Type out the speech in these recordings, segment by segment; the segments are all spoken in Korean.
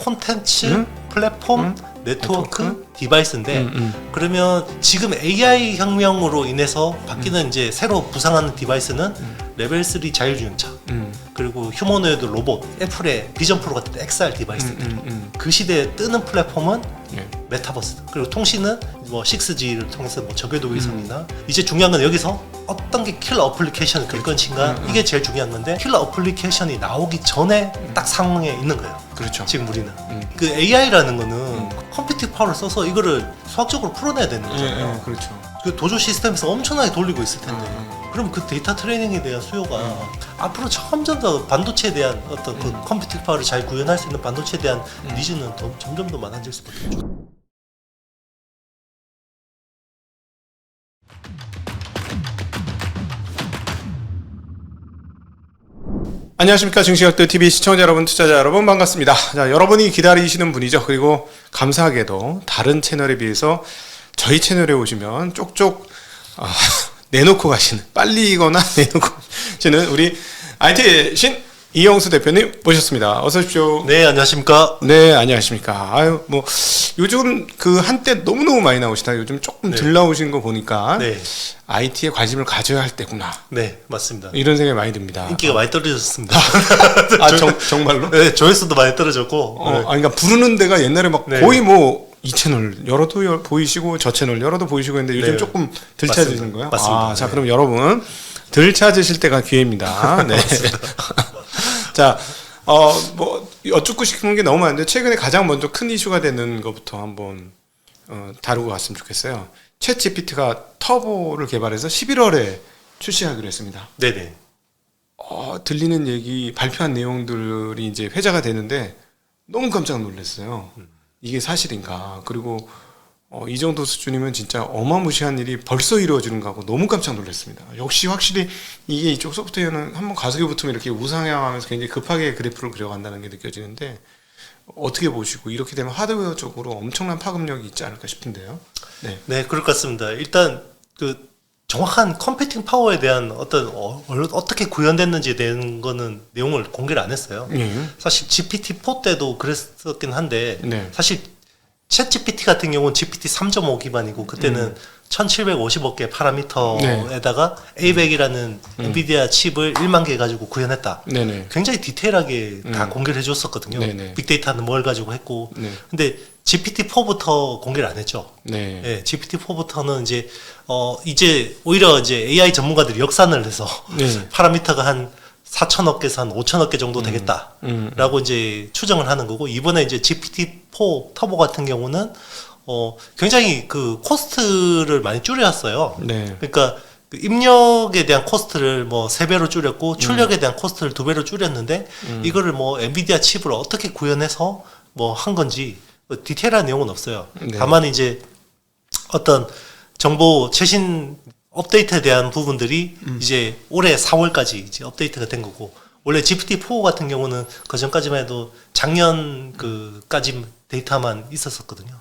콘텐츠, 플랫폼, 네트워크, 디바이스인데 그러면 지금 AI 혁명으로 인해서 바뀌는 이제 새로 부상하는 디바이스는 레벨 3 자율주행차 그리고 휴머노이드 로봇, 애플의 비전 프로 같은 XR 디바이스들 그 시대에 뜨는 플랫폼은 메타버스 그리고 통신은 뭐 6G를 통해서 뭐 저궤도 위성이나 이제 중요한 건 여기서 어떤 게 킬러 어플리케이션을 될 것인가 이게 제일 중요한 건데 킬러 어플리케이션이 나오기 전에 딱 상황에 있는 거예요. 그렇죠. 지금 우리는 그 AI라는 거는 컴퓨팅 파워를 써서 이거를 수학적으로 풀어내야 되는 거잖아요. 그렇죠. 그 도조 시스템에서 엄청나게 돌리고 있을 텐데 그럼 그 데이터 트레이닝에 대한 수요가 앞으로 점점 더 반도체에 대한 어떤 그 컴퓨팅 파워를 잘 구현할 수 있는 반도체에 대한 니즈는 점점 더 많아질 수밖에 없죠. 안녕하십니까. 증시각도TV 시청자 여러분, 투자자 여러분 반갑습니다. 자, 여러분이 기다리시는 분이죠. 그리고 감사하게도 다른 채널에 비해서 저희 채널에 오시면 쪽쪽 내놓고 가시는, 빨리거나 내놓고 가시는 우리 IT 신 이영수 대표님 모셨습니다. 어서 오십시오. 네, 안녕하십니까. 네, 안녕하십니까. 아유, 뭐 요즘 그 한때 너무너무 많이 나오시다. 요즘 조금 덜 나오신 거 보니까 IT에 관심을 가져야 할 때구나. 네, 맞습니다. 이런 생각이 많이 듭니다. 인기가 많이 떨어졌습니다. 정말로? 네, 조회수도 많이 떨어졌고. 그러니까 부르는 데가 옛날에 막 거의 뭐 이 채널 열어도 보이시고 저 채널 열어도 보이시고 했는데 요즘 조금 덜 찾으시는 거예요? 맞습니다. 자, 그럼 여러분 덜 찾으실 때가 기회입니다. 네. 자, 뭐 여쭙고 싶은 게 너무 많은데 최근에 가장 먼저 큰 이슈가 되는 것부터 한번 다루고 갔으면 좋겠어요. 챗 GPT가 터보를 개발해서 11월에 출시하기로 했습니다. 네네. 들리는 얘기, 발표한 내용들이 이제 회자가 되는데 너무 깜짝 놀랐어요. 이게 사실인가? 그리고 이 정도 수준이면 진짜 어마무시한 일이 벌써 이루어지는가 하고 너무 깜짝 놀랐습니다. 역시 확실히 이게 이쪽 소프트웨어는 한번 가속이 붙으면 이렇게 우상향하면서 굉장히 급하게 그래프를 그려간다는 게 느껴지는데 어떻게 보시고 이렇게 되면 하드웨어 쪽으로 엄청난 파급력이 있지 않을까 싶은데요. 네, 그럴 것 같습니다. 일단 그 정확한 컴퓨팅 파워에 대한 어떤 어떻게 구현됐는지에 대한 거는 내용을 공개를 안 했어요. 사실 GPT-4 때도 그랬었긴 한데 사실 챗 GPT 같은 경우는 GPT 3.5 기반이고 그때는 1750억 개 파라미터에다가 A100이라는 엔비디아 칩을 1만 개 가지고 구현했다. 굉장히 디테일하게 다 공개를 해줬었거든요. 빅데이터는 뭘 가지고 했고. 근데 GPT-4부터 공개를 안 했죠. 네, GPT-4부터는 이제 오히려 이제 AI 전문가들이 역산을 해서 파라미터가 한 4천억 개에서 한 5천억 개 정도 되겠다라고 이제 추정을 하는 거고 이번에 이제 GPT-4 터보 같은 경우는 굉장히 그 코스트를 많이 줄였어요. 그러니까 그 입력에 대한 코스트를 뭐 3배로 줄였고 출력에 대한 코스트를 2배로 줄였는데 이거를 뭐 엔비디아 칩을 어떻게 구현해서 뭐 한 건지 디테일한 내용은 없어요. 다만 이제 어떤 정보 최신 업데이트에 대한 부분들이 이제 올해 4월까지 이제 업데이트가 된 거고 원래 GPT-4 같은 경우는 그 전까지만 해도 작년 그까지 데이터만 있었었거든요.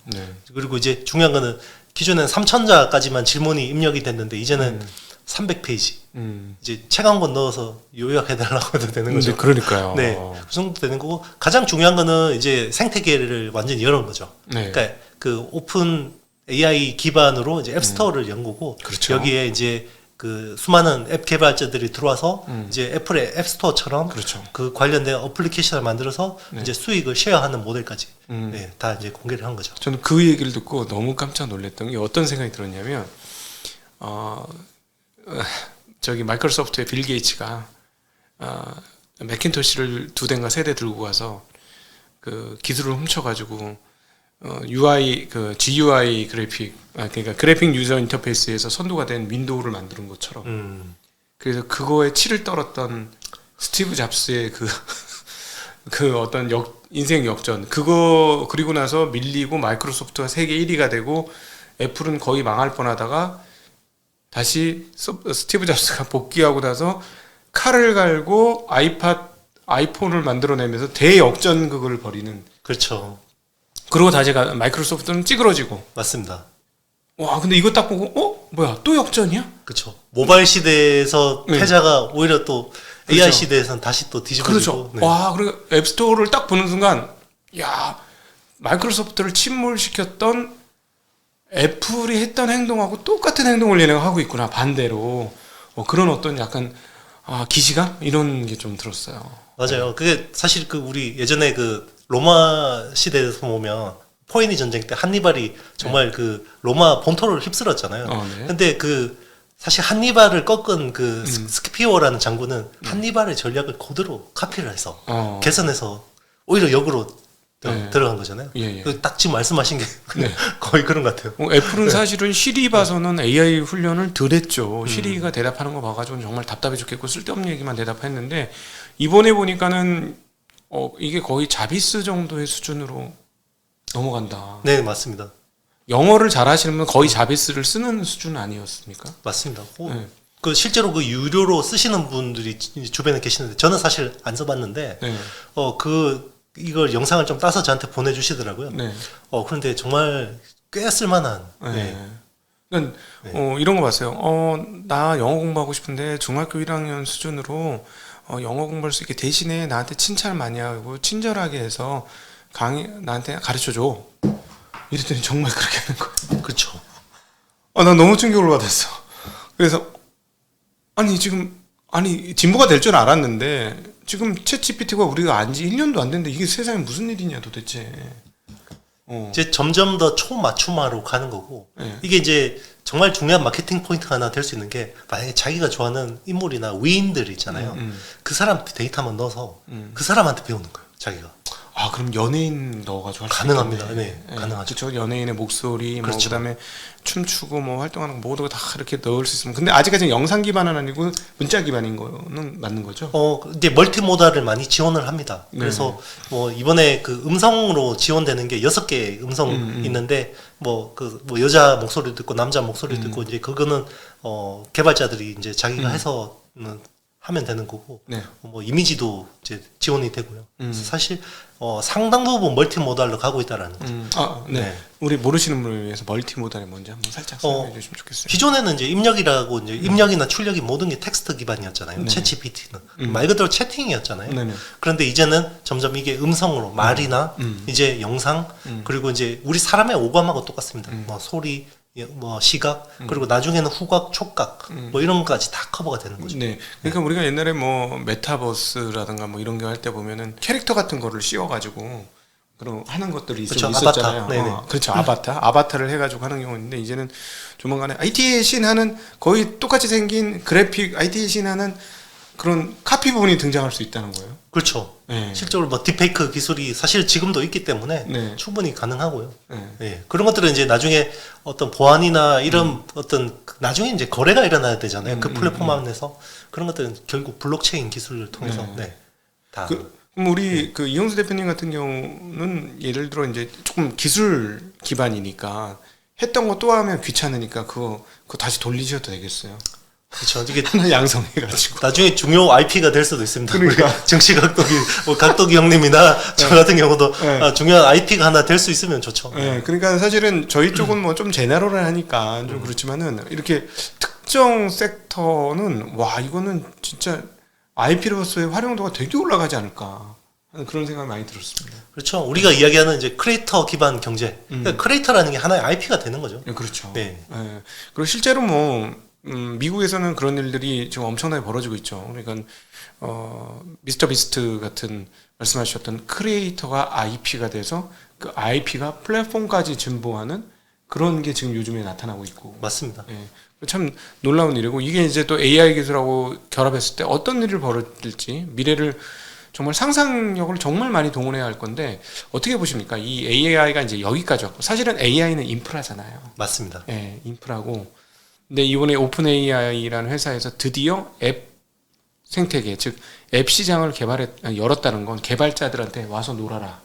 그리고 이제 중요한 거는 기존에는 3,000자까지만 질문이 입력이 됐는데 이제는 300페이지 이제 책 한 권 넣어서 요약해달라고 해도 되는 거죠. 그러니까요. 네, 그 정도 되는 거고 가장 중요한 거는 이제 생태계를 완전히 열은 거죠. 그러니까 그 오픈 AI 기반으로 이제 앱스토어를 연 거고 여기에 이제 그 수많은 앱 개발자들이 들어와서 이제 애플의 앱스토어처럼 그 관련된 어플리케이션을 만들어서 이제 수익을 쉐어하는 모델까지 다 이제 공개를 한 거죠. 저는 그 얘기를 듣고 너무 깜짝 놀랐던 게 어떤 생각이 들었냐면 저기 마이크로소프트의 빌 게이츠가 맥킨토시를 2대인가 3대 들고 가서 그 기술을 훔쳐가지고 UI 그 GUI 그래픽 그러니까 그래픽 유저 인터페이스에서 선도가 된 윈도우를 만드는 것처럼 그래서 그거에 치를 떨었던 스티브 잡스의 그 어떤 인생 역전 그거 그리고 나서 밀리고 마이크로소프트가 세계 1위가 되고 애플은 거의 망할 뻔하다가 다시 스티브 잡스가 복귀하고 나서 칼을 갈고 아이폰을 만들어내면서 대역전극을 벌이는 그리고 다시 마이크로소프트는 찌그러지고 맞습니다. 와 근데 이거 딱 보고 뭐야 또 역전이야? 그렇죠. 모바일 시대에서 패자가 오히려 또 AI 시대에서는 다시 또 뒤집어지고 와 그리고 앱스토어를 딱 보는 순간 야, 마이크로소프트를 침몰시켰던 애플이 했던 행동하고 똑같은 행동을 얘네가 하고 있구나, 반대로. 그런 어떤 약간 기시감 이런 게 좀 들었어요. 맞아요. 그게 사실 그 우리 예전에 그 로마 시대에서 보면 포에니 전쟁 때 한니발이 정말 그 로마 본토를 휩쓸었잖아요. 네. 근데 그 사실 한니발을 꺾은 그 스키피오라는 장군은 한니발의 전략을 그대로 카피를 해서 개선해서 오히려 역으로 들어간 거잖아요. 예. 딱 지금 말씀하신 게 거의 그런 것 같아요. 애플은 사실은 시리 봐서는 AI 훈련을 덜 했죠. 시리가 대답하는 거 봐가지고 정말 답답해 죽겠고 쓸데없는 얘기만 대답했는데 이번에 보니까는 이게 거의 자비스 정도의 수준으로 넘어간다. 네, 맞습니다. 영어를 잘하시는 분 거의 자비스를 쓰는 수준 아니었습니까? 맞습니다. 네. 그 실제로 그 유료로 쓰시는 분들이 주변에 계시는데 저는 사실 안 써봤는데 네. 이걸 영상을 좀 따서 저한테 보내주시더라고요. 네. 그런데 정말 꽤 쓸만한. 네. 그러니까 이런 거 봤어요. 나 영어 공부하고 싶은데 중학교 1학년 수준으로 영어 공부할 수 있게 대신에 나한테 칭찬을 많이 하고 친절하게 해서 나한테 가르쳐줘. 이랬더니 정말 그렇게 하는 거예요. 그렇죠. 난 너무 충격을 받았어. 그래서 진보가 될 줄 알았는데 지금 챗 GPT가 우리가 안지 1년도 안 됐는데 이게 세상에 무슨 일이냐 도대체. 이제 점점 더 초맞춤화로 가는 거고 네. 이게 이제 정말 중요한 마케팅 포인트가 하나 될 수 있는 게 만약에 자기가 좋아하는 인물이나 위인들 있잖아요. 그 사람 데이터만 넣어서 그 사람한테 배우는 거예요. 자기가. 그럼 연예인 넣어가지고 가능합니다. 네, 가능하죠. 그렇죠. 연예인의 목소리, 그렇죠. 그다음에 춤추고 활동하는 거 모두 다 이렇게 넣을 수 있으면. 근데 아직까지는 영상 기반은 아니고 문자 기반인 거는 맞는 거죠? 이제 멀티모달을 많이 지원을 합니다. 그래서 이번에 그 음성으로 지원되는 게 6개 음성 있는데 여자 목소리도 있고 남자 목소리도 있고 이제 그거는 개발자들이 이제 자기가 해서 하면 되는 거고 네. 이미지도 이제 지원이 되고요. 그래서 사실 상당 부분 멀티모달로 가고 있다라는 거죠. 네. 우리 모르시는 분을 위해서 멀티모달이 뭔지 한번 살짝 설명해 주시면 좋겠어요. 기존에는 이제 입력이라고 이제 입력이나 출력이 모든 게 텍스트 기반이었잖아요. 챗 GPT는 말 그대로 채팅이었잖아요. 네네. 그런데 이제는 점점 이게 음성으로 말이나 이제 영상 그리고 이제 우리 사람의 오감하고 똑같습니다. 소리, 시각 그리고 나중에는 후각, 촉각 이런 것까지 다 커버가 되는 거죠. 네. 그러니까 우리가 옛날에 메타버스라든가 이런 거 할 때 보면은 캐릭터 같은 거를 씌워가지고 그런 하는 것들이 그렇죠. 좀 있었잖아요. 아바타. 네네. 그렇죠. 아바타를 해가지고 하는 경우 있는데 이제는 조만간에 IT의 신하는 거의 똑같이 생긴 그래픽 IT의 신하는 그런 카피 부분이 등장할 수 있다는 거예요. 그렇죠. 네. 실제로 딥페이크 기술이 사실 지금도 있기 때문에 네. 충분히 가능하고요. 네. 예. 그런 것들은 이제 나중에 어떤 보안이나 이런 어떤 나중에 이제 거래가 일어나야 되잖아요. 그 플랫폼 안에서 그런 것들은 결국 블록체인 기술을 통해서 다. 그럼 우리 그 이용수 대표님 같은 경우는 예를 들어 이제 조금 기술 기반이니까 했던 거 또 하면 귀찮으니까 그거 다시 돌리셔도 되겠어요. 그렇죠. 이게 하나 양성해가지고. 나중에 중요 IP가 될 수도 있습니다. 그러니까. 우리 정치각도기, 각도기 형님이나 저 같은 경우도 중요한 IP가 하나 될 수 있으면 좋죠. 네, 그러니까 사실은 저희 쪽은 좀 제너럴을 하니까 좀 그렇지만은 이렇게 특정 섹터는 이거는 진짜 IP로서의 활용도가 되게 올라가지 않을까 하는 그런 생각이 많이 들었습니다. 그렇죠. 우리가 이야기하는 이제 크리에이터 기반 경제. 그러니까 크리에이터라는 게 하나의 IP가 되는 거죠. 네, 그렇죠. 네. 네. 그리고 실제로 미국에서는 그런 일들이 지금 엄청나게 벌어지고 있죠. 그러니까 미스터 비스트 같은 말씀하셨던 크리에이터가 IP가 돼서 그 IP가 플랫폼까지 진보하는 그런 게 지금 요즘에 나타나고 있고. 맞습니다. 예. 참 놀라운 일이고 이게 이제 또 AI 기술하고 결합했을 때 어떤 일이 벌어질지 미래를 정말 상상력을 정말 많이 동원해야 할 건데 어떻게 보십니까? 이 AI가 이제 여기까지 왔고 사실은 AI는 인프라잖아요. 맞습니다. 예, 인프라고. 근데 이번에 오픈 AI라는 회사에서 드디어 앱 생태계, 즉 앱 시장을 열었다는 건 개발자들한테 와서 놀아라.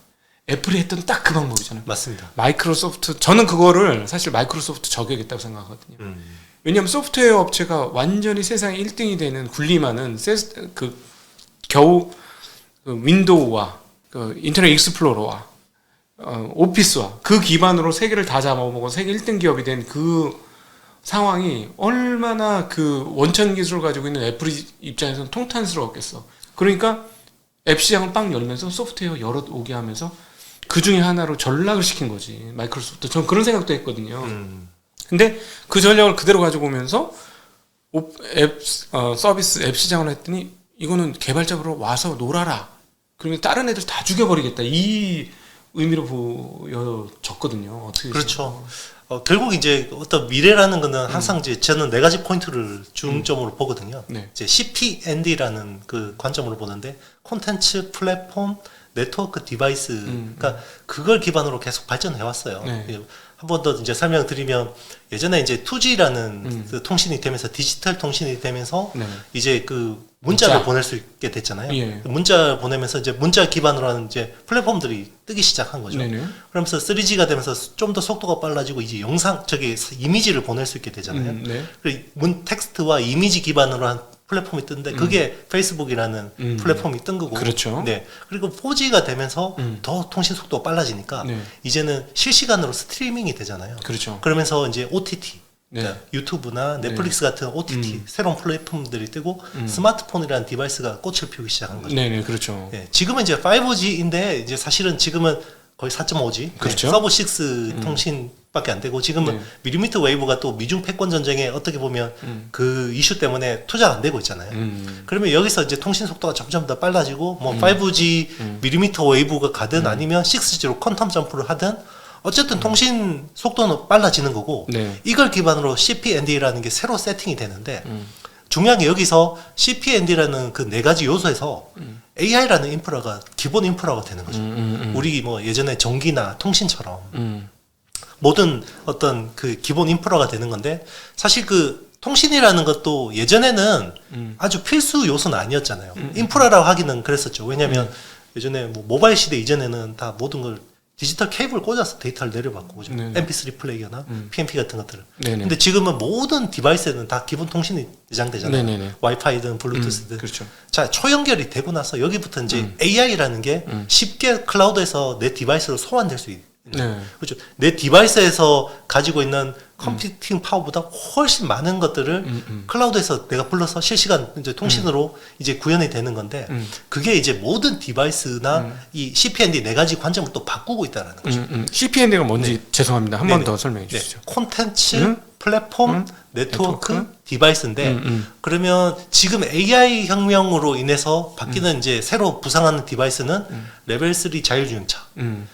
애플이 했던 딱 그 방법이잖아요. 맞습니다. 마이크로소프트, 저는 그거를 사실 마이크로소프트 적용했다고 생각하거든요. 왜냐하면 소프트웨어 업체가 완전히 세상에 1등이 되는 군림하는 겨우 윈도우와 인터넷 익스플로러와 오피스와 그 기반으로 세계를 다 잡아먹고 세계 1등 기업이 된 그 상황이 얼마나 그 원천 기술을 가지고 있는 애플 입장에서는 통탄스러웠겠어. 그러니까 앱 시장을 빵 열면서 소프트웨어 열어오게 하면서 그 중에 하나로 전락을 시킨 거지 마이크로소프트. 전 그런 생각도 했거든요. 근데 그 전략을 그대로 가지고 오면서 서비스 앱 시장을 했더니 이거는 개발자로 와서 놀아라. 그러면 다른 애들 다 죽여버리겠다. 이 의미로 보여졌거든요. 어떻게 그렇죠. 결국 이제 어떤 미래라는 거는 항상 이제 저는 네 가지 포인트를 중점으로 보거든요. 네. 이제 CP&D라는 그 관점으로 보는데 콘텐츠, 플랫폼, 네트워크, 디바이스, 그러니까 그걸 기반으로 계속 발전해 왔어요. 네. 한 번 더 이제 설명드리면 예전에 이제 2G라는 그 통신이 되면서 디지털 통신이 되면서 네. 이제 그 문자를 문자. 보낼 수 있게 됐잖아요. 예. 문자 보내면서 이제 문자 기반으로 하는 이제 플랫폼들이 뜨기 시작한 거죠. 네네. 그러면서 3G가 되면서 좀 더 속도가 빨라지고 이제 영상 이미지를 보낼 수 있게 되잖아요. 네. 그리고 텍스트와 이미지 기반으로 한 플랫폼이 뜬데 그게 페이스북이라는 플랫폼이 뜬 거고. 그렇죠. 네. 그리고 4G가 되면서 더 통신 속도가 빨라지니까 네. 이제는 실시간으로 스트리밍이 되잖아요. 그렇죠. 그러면서 이제 OTT 네. 그러니까 유튜브나 넷플릭스 같은 OTT 새로운 플랫폼들이 뜨고 스마트폰이라는 디바이스가 꽃을 피우기 시작한 거죠. 네네, 그렇죠. 예, 지금은 이제 5G인데 이제 사실은 지금은 거의 4.5G, 그렇죠. 서브 6 통신밖에 안 되고 지금은 네. 밀리미터 웨이브가 또 미중 패권 전쟁에 어떻게 보면 그 이슈 때문에 투자가 안 되고 있잖아요. 그러면 여기서 이제 통신 속도가 점점 더 빨라지고 뭐 5G 밀리미터 웨이브가 가든 아니면 6G로 퀀텀 점프를 하든 어쨌든 통신 속도는 빨라지는 거고 네. 이걸 기반으로 CP&D라는 게 새로 세팅이 되는데 중요한 게 여기서 CP&D라는 그 네 가지 요소에서 AI라는 인프라가 기본 인프라가 되는 거죠. 우리 뭐 예전에 전기나 통신처럼 모든 어떤 그 기본 인프라가 되는 건데 사실 그 통신이라는 것도 예전에는 아주 필수 요소는 아니었잖아요. 인프라라고 하기는 그랬었죠. 왜냐하면 예전에 뭐 모바일 시대 이전에는 다 모든 걸 디지털 케이블 꽂아서 데이터를 내려받고 그죠. 네네. MP3 플레이어나 PMP 같은 것들을. 네네. 근데 지금은 모든 디바이스에는 다 기본 통신이 내장되잖아요. 네네네. 와이파이든 블루투스든. 그렇죠. 자, 초연결이 되고 나서 여기부터 이제 AI라는 게 쉽게 클라우드에서 내 디바이스로 소환될 수 있는. 네. 그렇죠. 내 디바이스에서 가지고 있는 컴퓨팅 파워보다 훨씬 많은 것들을 클라우드에서 내가 불러서 실시간 이제 통신으로 이제 구현이 되는 건데 그게 이제 모든 디바이스나 이 CP&D 네 가지 관점을 또 바꾸고 있다는 거죠. CP&D가 뭔지 죄송합니다. 한 번 네네. 더 설명해 네. 주시죠. 콘텐츠, 플랫폼, 네트워크, 디바이스인데 그러면 지금 AI 혁명으로 인해서 바뀌는 이제 새로 부상하는 디바이스는 레벨 3 자율주행차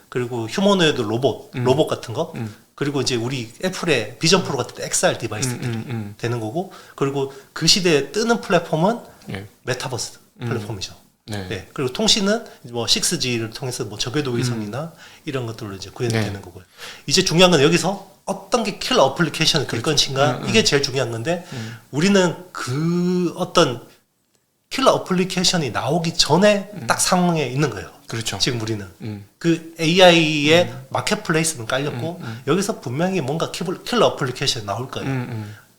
그리고 휴머노이드 로봇 같은 거 그리고 이제 우리 애플의 비전 프로 같은 XR 디바이스들이 되는 거고 그리고 그 시대에 뜨는 플랫폼은 예. 메타버스 플랫폼이죠. 네. 네. 그리고 통신은 뭐 6G를 통해서 뭐 저궤도 위성이나 이런 것들로 이제 구현이 네. 되는 거고요. 이제 중요한 건 여기서 어떤 게 킬러 어플리케이션을 될 것인가 이게 제일 중요한 건데 우리는 그 어떤 킬러 어플리케이션이 나오기 전에 딱 상황에 있는 거예요. 그렇죠. 지금 우리는 그 AI의 마켓플레이스는 깔렸고 여기서 분명히 뭔가 킬러 어플리케이션이 나올 거예요.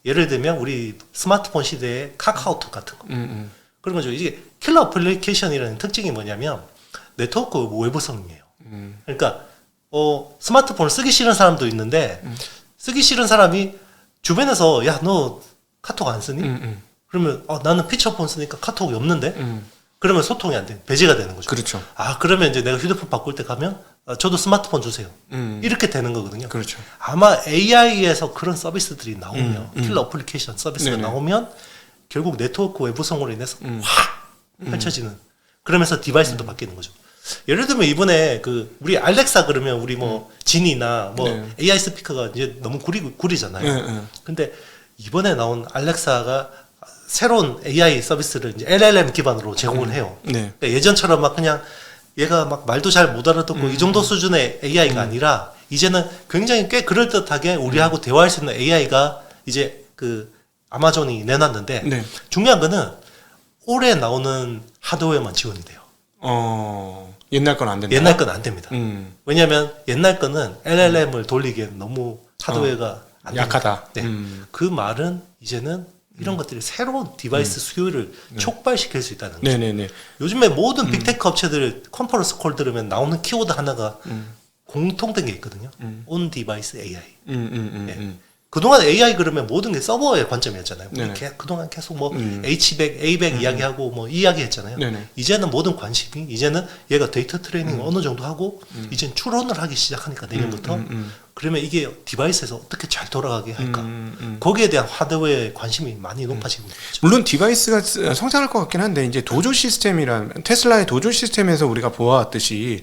예를 들면 우리 스마트폰 시대의 카카오톡 같은 거. 그런 거죠. 이게 킬러 어플리케이션이라는 특징이 뭐냐면 네트워크 외부성이에요. 그러니까 스마트폰을 쓰기 싫은 사람도 있는데 쓰기 싫은 사람이 주변에서 야, 너 카톡 안 쓰니? 그러면 나는 피처폰 쓰니까 카톡이 없는데? 그러면 소통이 안 돼. 배제가 되는 거죠. 그렇죠. 그러면 이제 내가 휴대폰 바꿀 때 가면 저도 스마트폰 주세요. 이렇게 되는 거거든요. 그렇죠. 아마 AI에서 그런 서비스들이 나오면 킬러 어플리케이션 서비스가 네네. 나오면 결국 네트워크 외부성으로 인해서 확 펼쳐지는 그러면서 디바이스도 바뀌는 거죠. 예를 들면 이번에 그 우리 알렉사 그러면 우리 뭐 진이나 뭐 네. AI 스피커가 이제 너무 구리잖아요. 네. 근데 이번에 나온 알렉사가 새로운 AI 서비스를 이제 LLM 기반으로 제공을 해요. 네. 그러니까 예전처럼 막 그냥 얘가 막 말도 잘 못 알아듣고 이 정도 수준의 AI가 아니라 이제는 굉장히 꽤 그럴듯하게 우리하고 대화할 수 있는 AI가 이제 그 아마존이 내놨는데 네. 중요한 거는 올해 나오는 하드웨어만 지원이 돼요. 옛날 건 안 된다. 옛날 건 안 됩니다. 왜냐하면 옛날 거는 LLM을 돌리기엔 너무 하드웨어가 안 약하다. 됩니다. 네. 그 말은 이제는 이런 것들이 새로운 디바이스 수요를 촉발시킬 수 있다는 거죠. 네네네. 요즘에 모든 빅테크 업체들 컨퍼런스 콜 들으면 나오는 키워드 하나가 공통된 게 있거든요. 온 디바이스 AI. 네. 그동안 AI 그러면 모든 게 서버의 관점이었잖아요. 네네. 그동안 계속 뭐 H100, A100 이야기하고 뭐 이 이야기 했잖아요. 네네. 이제는 모든 관심이 이제는 얘가 데이터 트레이닝 어느 정도 하고 이제는 추론을 하기 시작하니까 내년부터 그러면 이게 디바이스에서 어떻게 잘 돌아가게 할까? 거기에 대한 하드웨어의 관심이 많이 높아지고 있죠. 물론 디바이스가 성장할 것 같긴 한데 이제 도조 시스템이란 테슬라의 도조 시스템에서 우리가 보아왔듯이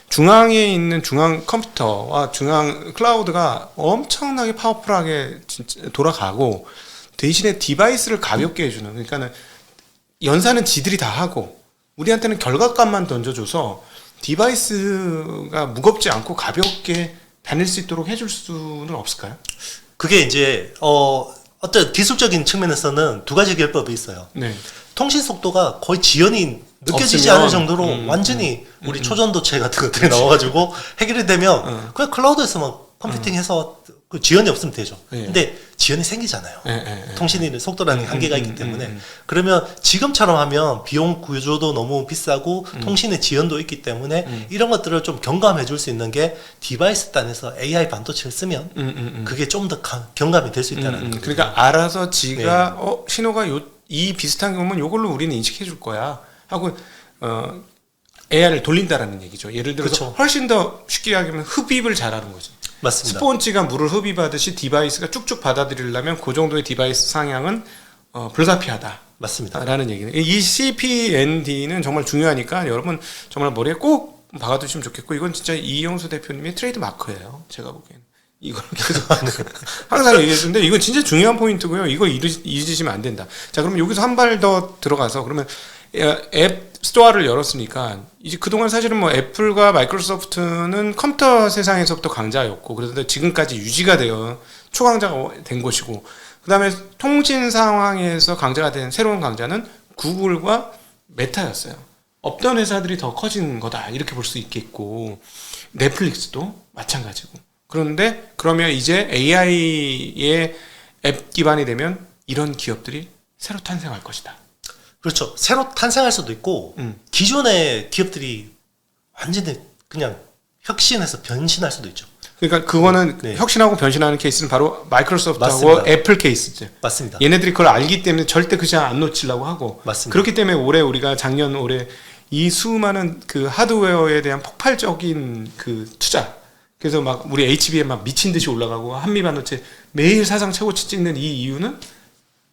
중앙에 있는 중앙 컴퓨터와 중앙 클라우드가 엄청나게 파워풀하게 진짜 돌아가고 대신에 디바이스를 가볍게 해주는 그러니까는 연산은 지들이 다 하고 우리한테는 결과값만 던져줘서 디바이스가 무겁지 않고 가볍게 다닐 수 있도록 해줄 수는 없을까요? 그게 이제 어떤 기술적인 측면에서는 두 가지 결법이 있어요. 네. 통신 속도가 거의 지연이 느껴지지 없으면, 않을 정도로 완전히 우리 초전도체 같은 것들이 나와가지고 해결이 되면 그냥 클라우드에서만 컴퓨팅해서 그 지연이 없으면 되죠. 예. 근데 지연이 생기잖아요. 예. 통신의 속도라는 한계가 있기 때문에 그러면 지금처럼 하면 비용 구조도 너무 비싸고 통신의 지연도 있기 때문에 이런 것들을 좀 경감해 줄 수 있는 게 디바이스 단에서 AI 반도체를 쓰면 그게 좀 더 경감이 될 수 있다는 거죠. 그러니까 알아서 지가 신호가 이 비슷한 게 오면 이걸로 우리는 인식해 줄 거야 하고 AI를 돌린다라는 얘기죠. 예를 들어서 그렇죠. 훨씬 더 쉽게 이야기하면 흡입을 잘하는 거죠. 맞습니다. 스폰지가 물을 흡입하듯이 디바이스가 쭉쭉 받아들이려면 그 정도의 디바이스 상향은 불가피하다. 맞습니다. 라는 얘기는 이 CPND는 정말 중요하니까 여러분 정말 머리에 꼭 박아두시면 좋겠고 이건 진짜 이영수 대표님의 트레이드 마크예요. 제가 보기에는 이걸 계속 항상 얘기했는데 이건 진짜 중요한 포인트고요. 이거 잊으시면 안 된다. 자 그러면 여기서 한 발 더 들어가서 그러면 앱 스토어를 열었으니까 이제 그동안 사실은 뭐 애플과 마이크로소프트는 컴퓨터 세상에서부터 강자였고 그런데 지금까지 유지가 되어 초강자가 된 것이고 그다음에 통신 상황에서 강자가 된 새로운 강자는 구글과 메타였어요. 없던 회사들이 더 커진 거다 이렇게 볼 수 있겠고 넷플릭스도 마찬가지고 그런데 그러면 이제 AI의 앱 기반이 되면 이런 기업들이 새로 탄생할 것이다. 그렇죠. 새로 탄생할 수도 있고 기존의 기업들이 완전히 그냥 혁신해서 변신할 수도 있죠. 그러니까 그거는 네. 혁신하고 변신하는 케이스는 바로 마이크로소프트하고 맞습니다. 애플 케이스죠. 맞습니다. 얘네들이 그걸 알기 때문에 절대 그 시장 안 놓치려고 하고 맞습니다. 그렇기 때문에 올해 우리가 작년 올해 이 수많은 그 하드웨어에 대한 폭발적인 그 투자 그래서 막 우리 HBM 막 미친 듯이 올라가고 한미 반도체 매일 사상 최고치 찍는 이 이유는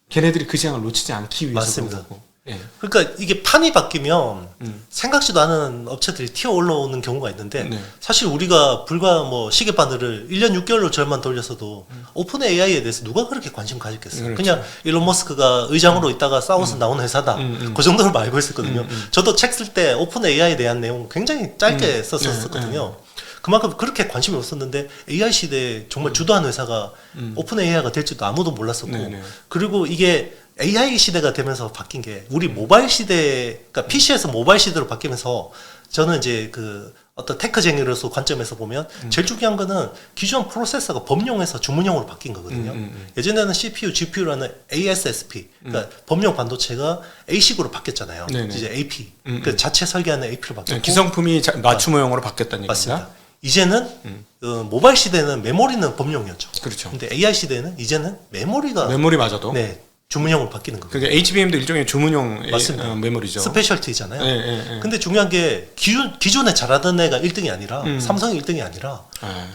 걔네들이 그 시장을 놓치지 않기 위해서 맞습니다. 그런 거고. 예. 그러니까 이게 판이 바뀌면 생각지도 않은 업체들이 튀어 올라오는 경우가 있는데 네. 사실 우리가 불과 뭐 시계바늘을 1년 6개월로 절만 돌렸어도 오픈 AI에 대해서 누가 그렇게 관심 가졌겠어요. 그렇죠. 그냥 일론 머스크가 의장으로 있다가 싸워서 나온 회사다. 그 정도로 알고 있었거든요. 저도 책 쓸 때 오픈 AI에 대한 내용 굉장히 짧게 썼었거든요. 그만큼 그렇게 관심이 없었는데 AI 시대에 정말 주도하는 회사가 오픈 AI가 될지도 아무도 몰랐었고 네네. 그리고 이게 AI 시대가 되면서 바뀐 게 우리 모바일 시대, 그러니까 PC에서 모바일 시대로 바뀌면서 저는 이제 그 어떤 테크쟁이로서 관점에서 보면 제일 중요한 거는 기존 프로세서가 범용에서 주문용으로 바뀐 거거든요. 예전에는 CPU, GPU라는 ASSP, 그러니까 범용 반도체가 A식으로 바뀌었잖아요. 네네. 이제 AP, 그 자체 설계하는 AP로 바뀌었고 기성품이 맞춤형으로 바뀌었다는 맞습니다. 얘기입니다. 이제는 모바일 시대는 메모리는 범용이었죠. 그렇죠. 근데 AI 시대는 이제는 메모리가 메모리마저도. 네, 주문용으로 바뀌는 거예요. 그러니까 HBM도 일종의 주문용 맞습니다. 메모리죠. 스페셜티잖아요. 예. 근데 중요한 게 기존에 잘하던 애가 1등이 아니라 삼성이 1등이 아니라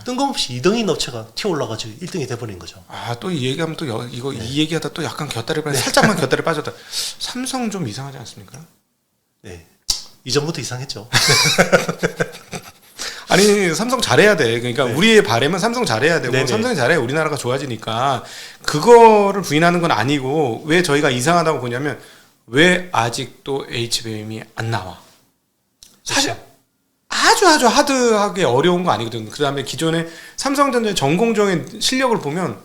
뜬금없이 2등인 업체가 튀어 올라가지고 1등이 돼버린 거죠. 아, 또 이 얘기하면 또 이거 이 얘기하다 또 약간 곁다리 살짝만 곁다리 빠졌다. 삼성 좀 이상하지 않습니까? 네, 이전부터 이상했죠. 아니 삼성 잘해야 돼. 그러니까 우리의 바람은 삼성 잘해야 되고 네네. 삼성이 잘해야 우리나라가 좋아지니까 그거를 부인하는 건 아니고 왜 저희가 이상하다고 보냐면 왜 아직도 HBM이 안 나와? 사실 아주 하드하게 어려운 거 아니거든. 그 다음에 기존에 삼성전자의 전공적인 실력을 보면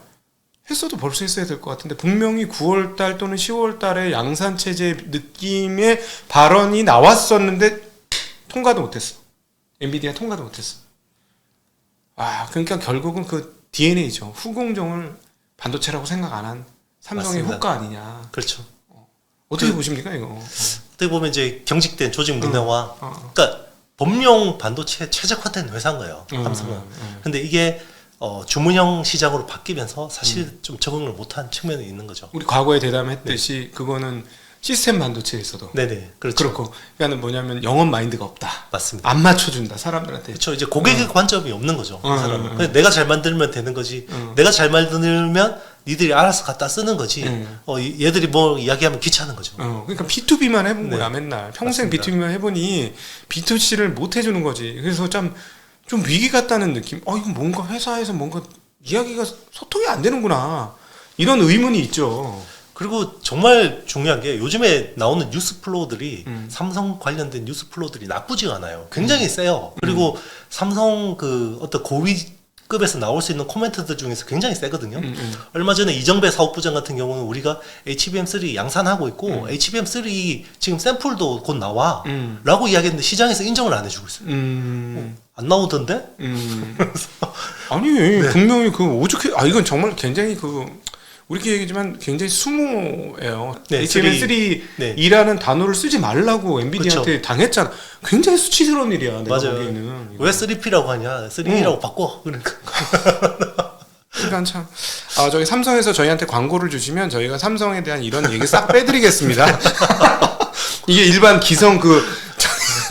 했어도 벌써 했어야 될 것 같은데 분명히 9월달 또는 10월달에 양산체제 느낌의 발언이 나왔었는데 통과도 못했어. 엔비디아 통과도 못했어. 아, 그러니까 결국은 그 DNA죠. 후공정을 반도체라고 생각 안 한 삼성의 맞습니다. 효과 아니냐. 그렇죠. 어떻게 보십니까 이거? 어떻게 보면 이제 경직된 조직 문화와 그러니까 범용 반도체에 최적화된 회사인 거예요. 삼성은. 근데 이게 주문형 시장으로 바뀌면서 사실 좀 적응을 못한 측면이 있는 거죠. 우리 과거에 대담했듯이 그거는 시스템 반도체에서도 네네, 그렇죠. 그렇고 그러니까 뭐냐면 영업 마인드가 없다. 맞습니다. 안 맞춰준다 사람들한테. 그렇죠. 이제 고객의 관점이 없는 거죠. 그 사람은. 그냥 내가 잘 만들면 되는 거지. 내가 잘 만들면 니들이 알아서 갖다 쓰는 거지. 얘들이 뭐 이야기하면 귀찮은 거죠. 그러니까 B2B만 해본 네. 거야 맨날. 평생 맞습니다. B2B만 해보니 B2C를 못 해주는 거지. 그래서 좀 위기 같다는 느낌. 이거 뭔가 회사에서 뭔가 이야기가 소통이 안 되는구나. 이런 의문이 있죠. 그리고 정말 중요한 게 요즘에 나오는 뉴스 플로우들이 삼성 관련된 뉴스 플로우들이 나쁘지가 않아요. 굉장히 세요. 그리고 삼성 그 어떤 고위급에서 나올 수 있는 코멘트들 중에서 굉장히 세거든요. 얼마 전에 이정배 사업부장 같은 경우는 우리가 HBM3 양산하고 있고 HBM3 지금 샘플도 곧 나와 라고 이야기했는데 시장에서 인정을 안 해주고 있어요. 안 나오던데? 아니 분명히 그 오죽해. 이건 정말 굉장히 우리끼리 얘기지만 굉장히 수모예요. 네, HBM3이라는 단어를 쓰지 말라고 엔비디아한테 그쵸. 당했잖아. 굉장히 수치스러운 일이야. 내가 맞아요. 보기에는. 왜 3P라고 하냐? 3E라고 바꿔. 그러니까. 그러니까 참. 저희 삼성에서 저희한테 광고를 주시면 저희가 삼성에 대한 이런 얘기 싹 빼드리겠습니다. 이게 일반 기성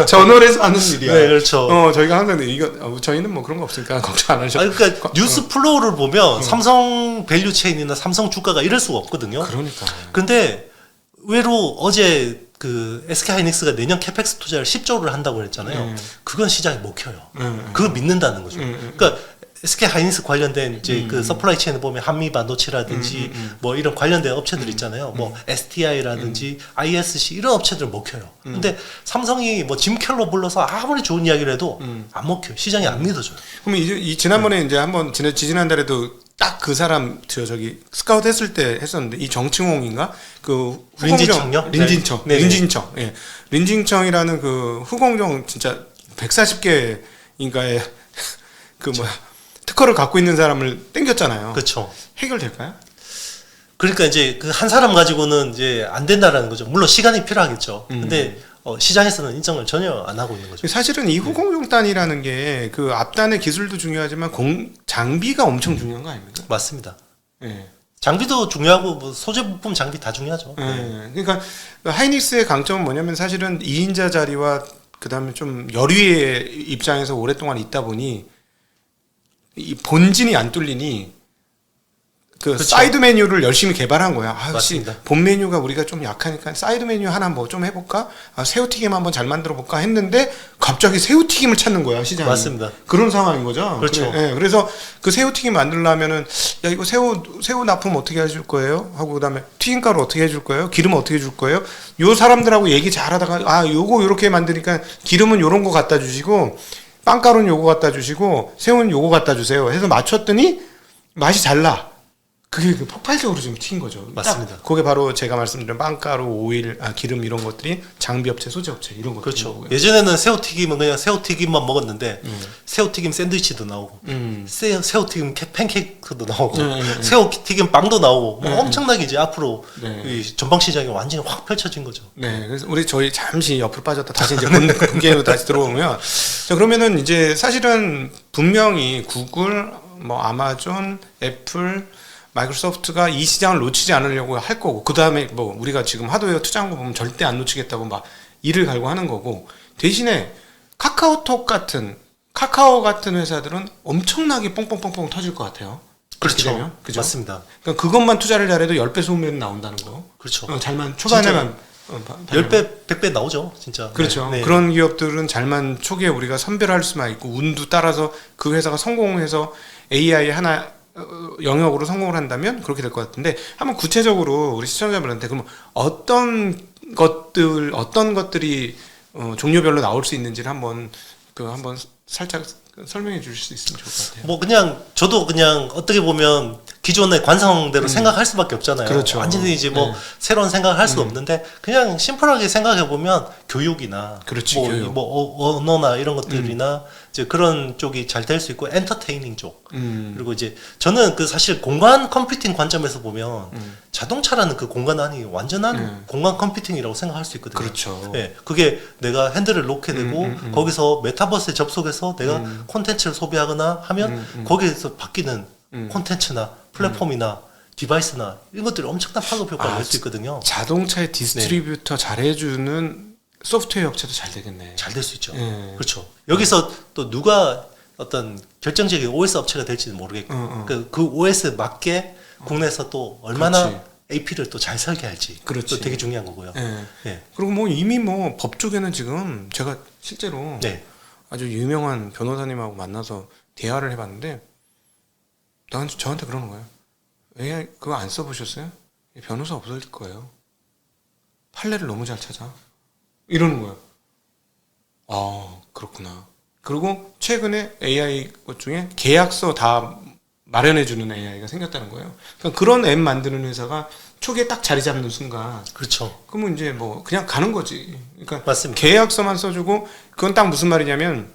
저널에서 하는 일이야. 네, 그렇죠. 저희가 항상 이거 저희는 뭐 그런 거 없으니까 걱정 안 하셔도. 그러니까 뉴스 플로우를 보면 삼성 밸류 체인이나 삼성 주가가 이럴 수가 없거든요. 그러니까. 근데 의외로 어제 그 SK 하이닉스가 내년 캐펙스 투자를 10조를 한다고 했잖아요. 그건 시장이 못 켜요. 그거 믿는다는 거죠. 그러니까 SK 하이닉스 관련된 이제 그 서플라이 체인을 보면 한미 반도체라든지 뭐 이런 관련된 업체들 있잖아요. 뭐 STI라든지 ISC 이런 업체들 못 켜요. 근데 삼성이 뭐 짐 켈러 불러서 아무리 좋은 이야기를 해도 안 먹혀요. 시장이 안 믿어줘요. 그럼 이 지난번에 이제 한번 지난달에도 딱 그 사람 저기 스카우트 했을 때 했었는데 이 정칭홍인가 그 린진청요? 린진청 네. 린진청 예 린진청이라는 그 후공정 진짜 140개인가의 그 뭐야 특허를 갖고 있는 사람을 땡겼잖아요. 그렇죠. 해결될까요? 그러니까 이제 그 한 사람 가지고는 이제 안 된다라는 거죠. 물론 시간이 필요하겠죠. 근데 시장에서는 인정을 전혀 안 하고 있는 거죠. 사실은 이 후공정단이라는 게 그 앞단의 기술도 중요하지만 장비가 엄청 중요한 거 아닙니까? 맞습니다. 예. 장비도 중요하고 뭐 소재 부품 장비 다 중요하죠. 네. 그러니까 하이닉스의 강점은 뭐냐면 사실은 2인자 자리와 그다음에 좀 열위의 입장에서 오랫동안 있다 보니 이 본진이 안 뚫리니 그 그쵸. 사이드 메뉴를 열심히 개발한 거야. 혹시 맞습니다. 본 메뉴가 우리가 좀 약하니까 사이드 메뉴 하나 뭐 좀 해볼까? 새우튀김 한번 잘 만들어 볼까 했는데 갑자기 새우튀김을 찾는 거야 시장이. 맞습니다. 그런 상황인 거죠. 그렇죠. 그래서 그 새우튀김 만들려면은 야 이거 새우 납품 어떻게 해줄 거예요? 하고 그다음에 튀김가루 어떻게 해줄 거예요? 기름 어떻게 해줄 거예요? 요 사람들하고 얘기 잘하다가 요거 요렇게 만드니까 기름은 요런 거 갖다 주시고 빵가루는 요거 갖다 주시고 새우는 요거 갖다 주세요. 해서 맞췄더니 맛이 잘 나. 그게 폭발적으로 지금 튄 거죠. 맞습니다. 그게 바로 제가 말씀드린 빵가루, 오일, 기름 이런 것들이 장비업체, 소재업체 이런 것들. 그렇죠. 예전에는 새우튀김은 그냥 새우튀김만 먹었는데 새우튀김 샌드위치도 나오고 새우튀김 팬케이크도 나오고 새우튀김 빵도 나오고 뭐 엄청나게 이제 앞으로 이 전방 시장이 완전히 확 펼쳐진 거죠. 네, 그래서 저희 잠시 옆으로 빠졌다 다시 이제 본게임으로 다시 들어오면 자 그러면은 이제 사실은 분명히 구글, 뭐 아마존, 애플 마이크로소프트가 이 시장을 놓치지 않으려고 할 거고 그 다음에 뭐 우리가 지금 하드웨어 투자한 거 보면 절대 안 놓치겠다고 막 이를 갈고 하는 거고 대신에 카카오 같은 회사들은 엄청나게 뽕뽕뽕뽕 터질 것 같아요. 그렇죠. 그죠? 맞습니다. 그러니까 그것만 투자를 잘해도 10배, 20배는 나온다는 거. 그렇죠. 잘만 초반에만 10배, 100배 나오죠, 진짜. 그렇죠. 네. 그런 기업들은 잘만 초기에 우리가 선별할 수만 있고 운도 따라서 그 회사가 성공해서 AI 하나 영역으로 성공을 한다면 그렇게 될 것 같은데 한번 구체적으로 우리 시청자분한테 그럼 어떤 것들이 종류별로 나올 수 있는지를 한번 살짝 설명해 주실 수 있으면 좋을 것 같아요. 뭐 그냥 저도 그냥 어떻게 보면 기존의 관성대로 생각할 수밖에 없잖아요. 그렇죠. 완전히 이제 뭐 새로운 생각을 할 수도 없는데 그냥 심플하게 생각해 보면 교육이나 그렇지, 뭐, 교육. 뭐 언어나 이런 것들이나 이제 그런 쪽이 잘 될 수 있고 엔터테이닝 쪽 그리고 이제 저는 그 사실 공간 컴퓨팅 관점에서 보면 자동차라는 그 공간 안이 완전한 공간 컴퓨팅이라고 생각할 수 있거든요. 그렇죠. 예, 그게 내가 핸들을 놓게 되고 거기서 메타버스에 접속해서 내가 콘텐츠를 소비하거나 하면 거기에서 바뀌는 콘텐츠나 플랫폼이나 디바이스나 이런 것들이 엄청난 파급 효과를 낼 수 있거든요. 자동차의 디스트리뷰터 잘해주는 소프트웨어 업체도 잘 되겠네. 잘 될 수 있죠. 예. 그렇죠. 여기서 또 누가 어떤 결정적인 OS 업체가 될지는 모르겠고 그 OS 맞게 국내에서 또 얼마나 그렇지. AP를 또 잘 설계할지 그렇지. 또 되게 중요한 거고요. 예. 예. 그리고 뭐 이미 뭐 법 쪽에는 지금 제가 실제로 네. 아주 유명한 변호사님하고 만나서 대화를 해봤는데 저한테 그러는 거예요. AI 그거 안 써보셨어요? 변호사 없어질 거예요. 판례를 너무 잘 찾아. 이러는 거예요. 아 그렇구나. 그리고 최근에 AI 것 중에 계약서 다 마련해주는 AI가 생겼다는 거예요. 그러니까 그런 앱 만드는 회사가 초기에 딱 자리 잡는 순간 그렇죠. 그러면 이제 뭐 그냥 가는 거지. 그러니까 맞습니다. 계약서만 써주고 그건 딱 무슨 말이냐면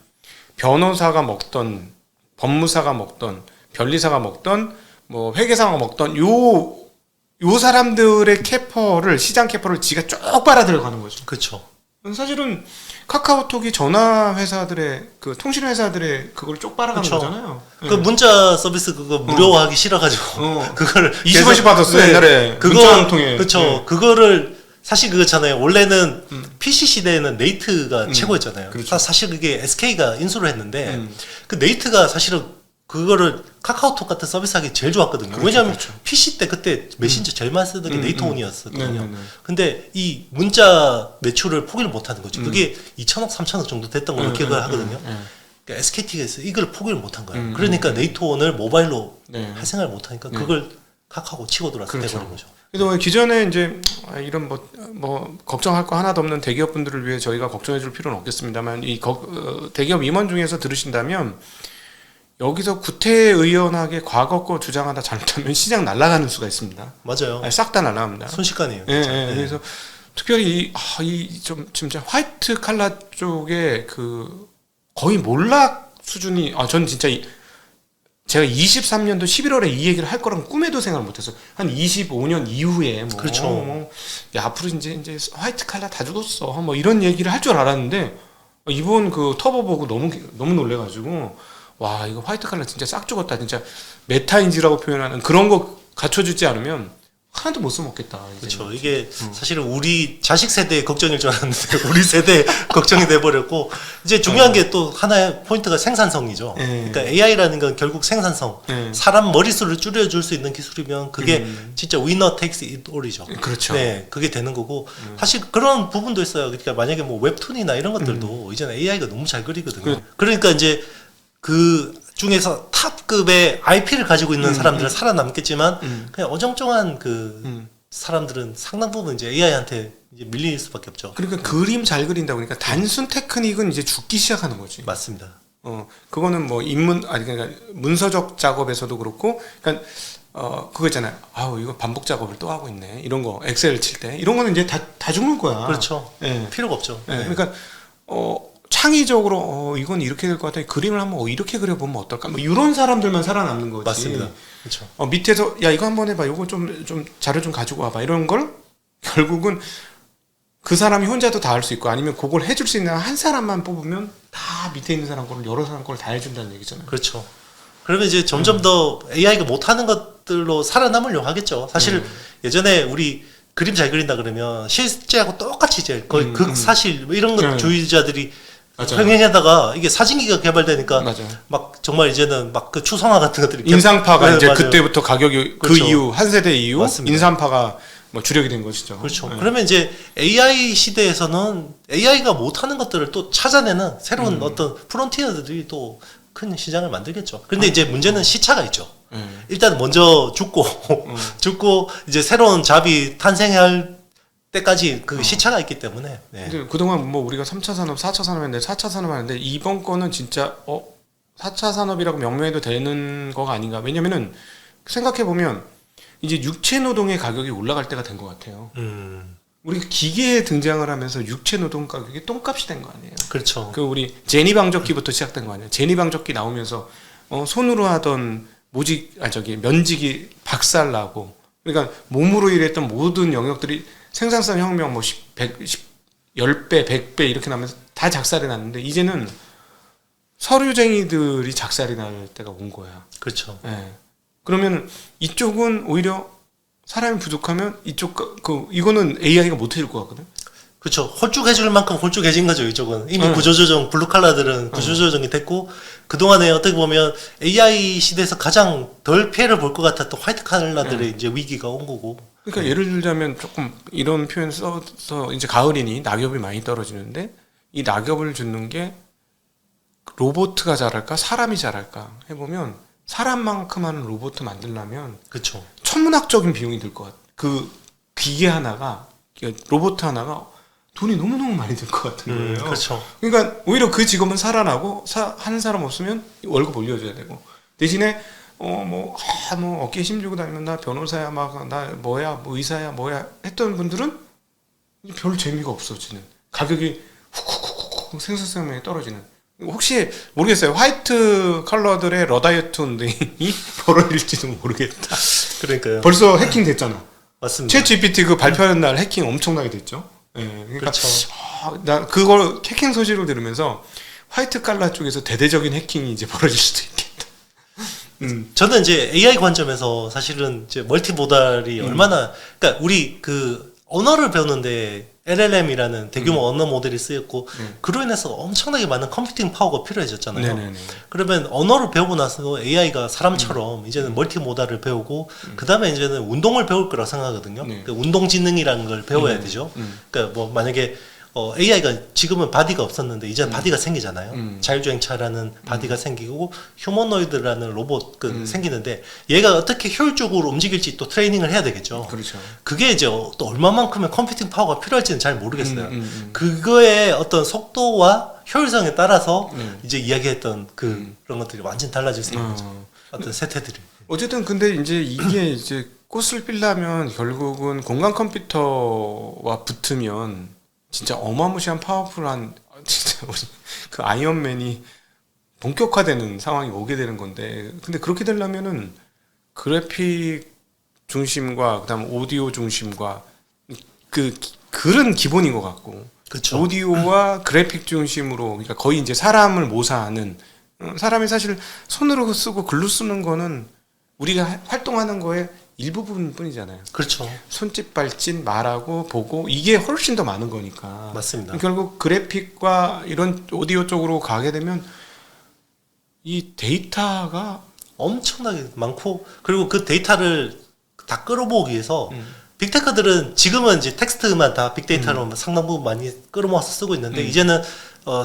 변호사가 먹던 법무사가 먹던 변리사가 먹던 뭐 회계사가 먹던 요 사람들의 캐퍼를 시장 캐퍼를 지가 쭉 빨아 들어가는 거죠. 그렇죠. 사실은 카카오톡이 전화 회사들의 그 통신 회사들의 그걸 쪽 빨아가는 그쵸. 거잖아요. 그 문자 서비스 그거 무료화하기 싫어가지고 그거를 20원씩 받았어 네. 옛날에 그거 문자 한 통에. 그렇죠. 그거를 사실 그거잖아요. 원래는 PC 시대에는 네이트가 최고였잖아요. 그렇죠. 사실 그게 SK가 인수를 했는데 그 네이트가 사실은 그거를 카카오톡 같은 서비스하기 제일 좋았거든요. 그렇죠, 왜냐하면 그렇죠. PC 때 그때 메신저 제일 많이 쓰던 게 네이트온이었거든요. 네네네. 근데 이 문자 매출을 포기를 못하는 거죠. 그게 2천억, 3천억 정도 됐던 걸로 기억을 하거든요. 그러니까 SKT에서 이걸 포기를 못한 거예요. 그러니까 네이트온을 모바일로 네. 할 생각을 못하니까 그걸 카카오 치고 들어와서 그렇죠. 돼버린 거죠. 그래서 기존에 이제 이런 뭐 걱정할 거 하나도 없는 대기업 분들을 위해 저희가 걱정해 줄 필요는 없겠습니다만 대기업 임원 중에서 들으신다면 여기서 구태의연하게 과거 거 주장하다 잘못하면 시장 날아가는 수가 있습니다. 맞아요. 싹 다 날아갑니다. 순식간이에요. 예, 진짜. 예. 그래서 특별히 이 좀 진짜 화이트 칼라 쪽에 그 거의 몰락 수준이 전 진짜 제가 23년도 11월에 이 얘기를 할 거라고 꿈에도 생각을 못했어요. 한 25년 이후에 그렇죠. 야, 앞으로 이제 화이트 칼라 다 죽었어. 뭐 이런 얘기를 할 줄 알았는데 이번 그 터보 보고 너무 놀래가지고 와 이거 화이트 칼라 진짜 싹 죽었다. 진짜 메타인지라고 표현하는 그런 거 갖춰주지 않으면 하나도 못 써먹겠다. 그렇죠. 이게 사실은 우리 자식 세대의 걱정일 줄 알았는데 우리 세대의 걱정이 돼버렸고 이제 중요한 게 또 하나의 포인트가 생산성이죠. 그러니까 AI라는 건 결국 생산성. 사람 머릿수를 줄여줄 수 있는 기술이면 그게 진짜 winner takes it all이죠. 그렇죠. 네, 그게 되는 거고 사실 그런 부분도 있어요. 그러니까 만약에 뭐 웹툰이나 이런 것들도 이제는 AI가 너무 잘 그리거든요. 그러니까 이제 그 중에서 탑급의 IP를 가지고 있는 사람들은 살아남겠지만 그냥 어정쩡한 그 사람들은 상당 부분 이제 AI한테 이제 밀릴 수밖에 없죠. 그러니까 그림 잘 그린다 보니까 단순 테크닉은 이제 죽기 시작하는 거지. 맞습니다. 그거는 뭐 그러니까 문서적 작업에서도 그렇고, 그러니까 그거 있잖아요. 이거 반복 작업을 또 하고 있네. 이런 거 엑셀 칠 때 이런 거는 이제 다 죽는 거야. 그렇죠. 예. 필요가 없죠. 예. 그러니까 창의적으로 이건 이렇게 될 것 같아. 그림을 한번 이렇게 그려보면 어떨까? 뭐 이런 사람들만 살아남는 거지. 맞습니다. 그렇죠. 밑에서 야 이거 한번 해봐. 이거 좀 자료 좀 가지고 와봐. 이런 걸 결국은 그 사람이 혼자도 다 할 수 있고 아니면 그걸 해줄 수 있는 한 사람만 뽑으면 다 밑에 있는 사람 거를 여러 사람 걸 다 해준다는 얘기잖아요. 그렇죠. 그러면 이제 점점 더 AI가 못하는 것들로 살아남으려고 하겠죠. 사실 예전에 우리 그림 잘 그린다 그러면 실제하고 똑같이 이제 거의 극사실 뭐 이런 것 주의자들이 평행하다가 이게 사진기가 개발되니까 맞아요. 막 정말 이제는 막 그 추성화 같은 것들이 인상파가 네, 이제 맞아요. 그때부터 가격이 그렇죠. 그 이후 한 세대 이후 맞습니다. 인상파가 뭐 주력이 된 것이죠. 그렇죠. 네. 그러면 이제 AI 시대에서는 AI가 못하는 것들을 또 찾아내는 새로운 어떤 프론티어들이 또 큰 시장을 만들겠죠. 근데 이제 문제는 시차가 있죠. 일단 먼저 죽고 이제 새로운 잡이 탄생할 때까지 그 시차가 있기 때문에. 네. 근데 그동안 뭐 우리가 3차 산업, 4차 산업 했는데 4차 산업 하는데 이번 거는 진짜 4차 산업이라고 명명해도 되는 거가 아닌가. 왜냐면은 생각해 보면 이제 육체 노동의 가격이 올라갈 때가 된 것 같아요. 우리 기계에 등장을 하면서 육체 노동 가격이 똥값이 된 거 아니에요? 그렇죠. 그 우리 제니 방적기부터 시작된 거 아니에요? 제니 방적기 나오면서 손으로 하던 면직이 박살나고, 그러니까 몸으로 일했던 모든 영역들이 생산성 혁명 10배, 100배 이렇게 나면서 다 작살이 났는데 이제는 서류쟁이들이 작살이 날 때가 온 거야. 그렇죠. 예. 그러면 이쪽은 오히려 사람이 부족하면 이거는 AI가 못 해줄 것 같거든. 그렇죠. 홀쭉해질 만큼 홀쭉해진 거죠. 이쪽은 이미 구조조정 블루칼라들은 구조조정이 됐고 그동안에 어떻게 보면 AI 시대에서 가장 덜 피해를 볼 것 같았던 화이트 칼라들의 이제 위기가 온 거고. 그러니까 예를 들자면 조금 이런 표현 써서 이제 가을이니 낙엽이 많이 떨어지는데 이 낙엽을 줍는 게 로봇가 잘할까 사람이 잘할까 해보면 사람만큼 하는 로봇 만들려면 그렇죠. 천문학적인 비용이 들 것 같아. 그 기계 하나가 로봇 하나가 돈이 너무너무 많이 들 것 같은 거예요. 그렇죠. 그러니까 오히려 그 직업은 살아나고 하는 사람 없으면 월급 올려줘야 되고 대신에 어깨에 힘주고 다니면 나 변호사야 나 의사야 했던 분들은 별 재미가 없어지는 가격이 훅훅훅 생산성이 떨어지는. 혹시 모르겠어요. 화이트 컬러들의 러다이어트 운동이 벌어질지도 모르겠다. 그러니까요. 벌써 해킹 됐잖아. 맞습니다. 챗 GPT 그 발표하는 날 해킹 엄청나게 됐죠. 예, 그러니까 그렇죠. 나 그걸 해킹 소식을 들으면서 화이트 칼라 쪽에서 대대적인 해킹이 이제 벌어질 수도 있겠다. 저는 이제 AI 관점에서 사실은 이제 멀티모달이 얼마나, 그러니까 우리 그 언어를 배우는데 LLM이라는 대규모 언어 모델이 쓰였고 그로 인해서 엄청나게 많은 컴퓨팅 파워가 필요해졌잖아요. 네네네. 그러면 언어를 배우고 나서 AI가 사람처럼 이제는 멀티모달을 배우고 그 다음에 이제는 운동을 배울 거라 생각하거든요. 네. 그러니까 운동지능이라는 걸 배워야 되죠. 그러니까 뭐 만약에 AI가 지금은 바디가 없었는데 이제 바디가 생기잖아요. 자율주행차라는 바디가 생기고 휴머노이드라는 로봇 생기는데 얘가 어떻게 효율적으로 움직일지 또 트레이닝을 해야 되겠죠. 그렇죠. 그게 이제 또 얼마만큼의 컴퓨팅 파워가 필요할지는 잘 모르겠어요. 그거의 어떤 속도와 효율성에 따라서 이제 이야기했던 그런 것들이 완전 달라질 수 있는 거죠. 어떤 세태들이. 어쨌든 근데 이제 이게 이제 꽃을 피려면 결국은 공간 컴퓨터와 붙으면 진짜 어마무시한 파워풀한 진짜 그 아이언맨이 본격화되는 상황이 오게 되는 건데, 근데 그렇게 되려면은 그래픽 중심과 그다음 오디오 중심과 글은 기본인 것 같고, 그쵸. 오디오와 그래픽 중심으로, 그러니까 거의 이제 사람을 모사하는, 사람이 사실 손으로 쓰고 글로 쓰는 거는 우리가 활동하는 거에 일부분 뿐이잖아요. 그렇죠. 손짓 발짓 말하고 보고 이게 훨씬 더 많은 거니까. 맞습니다. 결국 그래픽과 이런 오디오 쪽으로 가게 되면 이 데이터가 엄청나게 많고, 그리고 그 데이터를 다 끌어모으기 위해서 빅테크들은 지금은 이제 텍스트만 다 빅데이터로 상당 부분 많이 끌어모아서 쓰고 있는데 이제는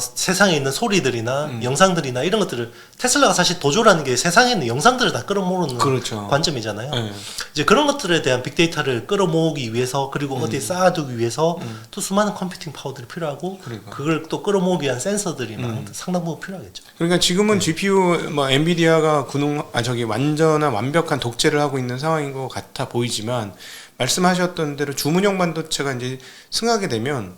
세상에 있는 소리들이나 영상들이나 이런 것들을 테슬라가 사실 도조라는 게 세상에 있는 영상들을 다 끌어모으는 그렇죠. 관점이잖아요. 네. 이제 그런 것들에 대한 빅데이터를 끌어모으기 위해서 그리고 어디에 쌓아두기 위해서 또 수많은 컴퓨팅 파워들이 필요하고 그러니까. 그걸 또 끌어모으기 위한 센서들이 상당 부분 필요하겠죠. 그러니까 지금은 GPU 엔비디아가 완전한 완벽한 독재를 하고 있는 상황인 것 같아 보이지만, 말씀하셨던 대로 주문형 반도체가 이제 승하게 되면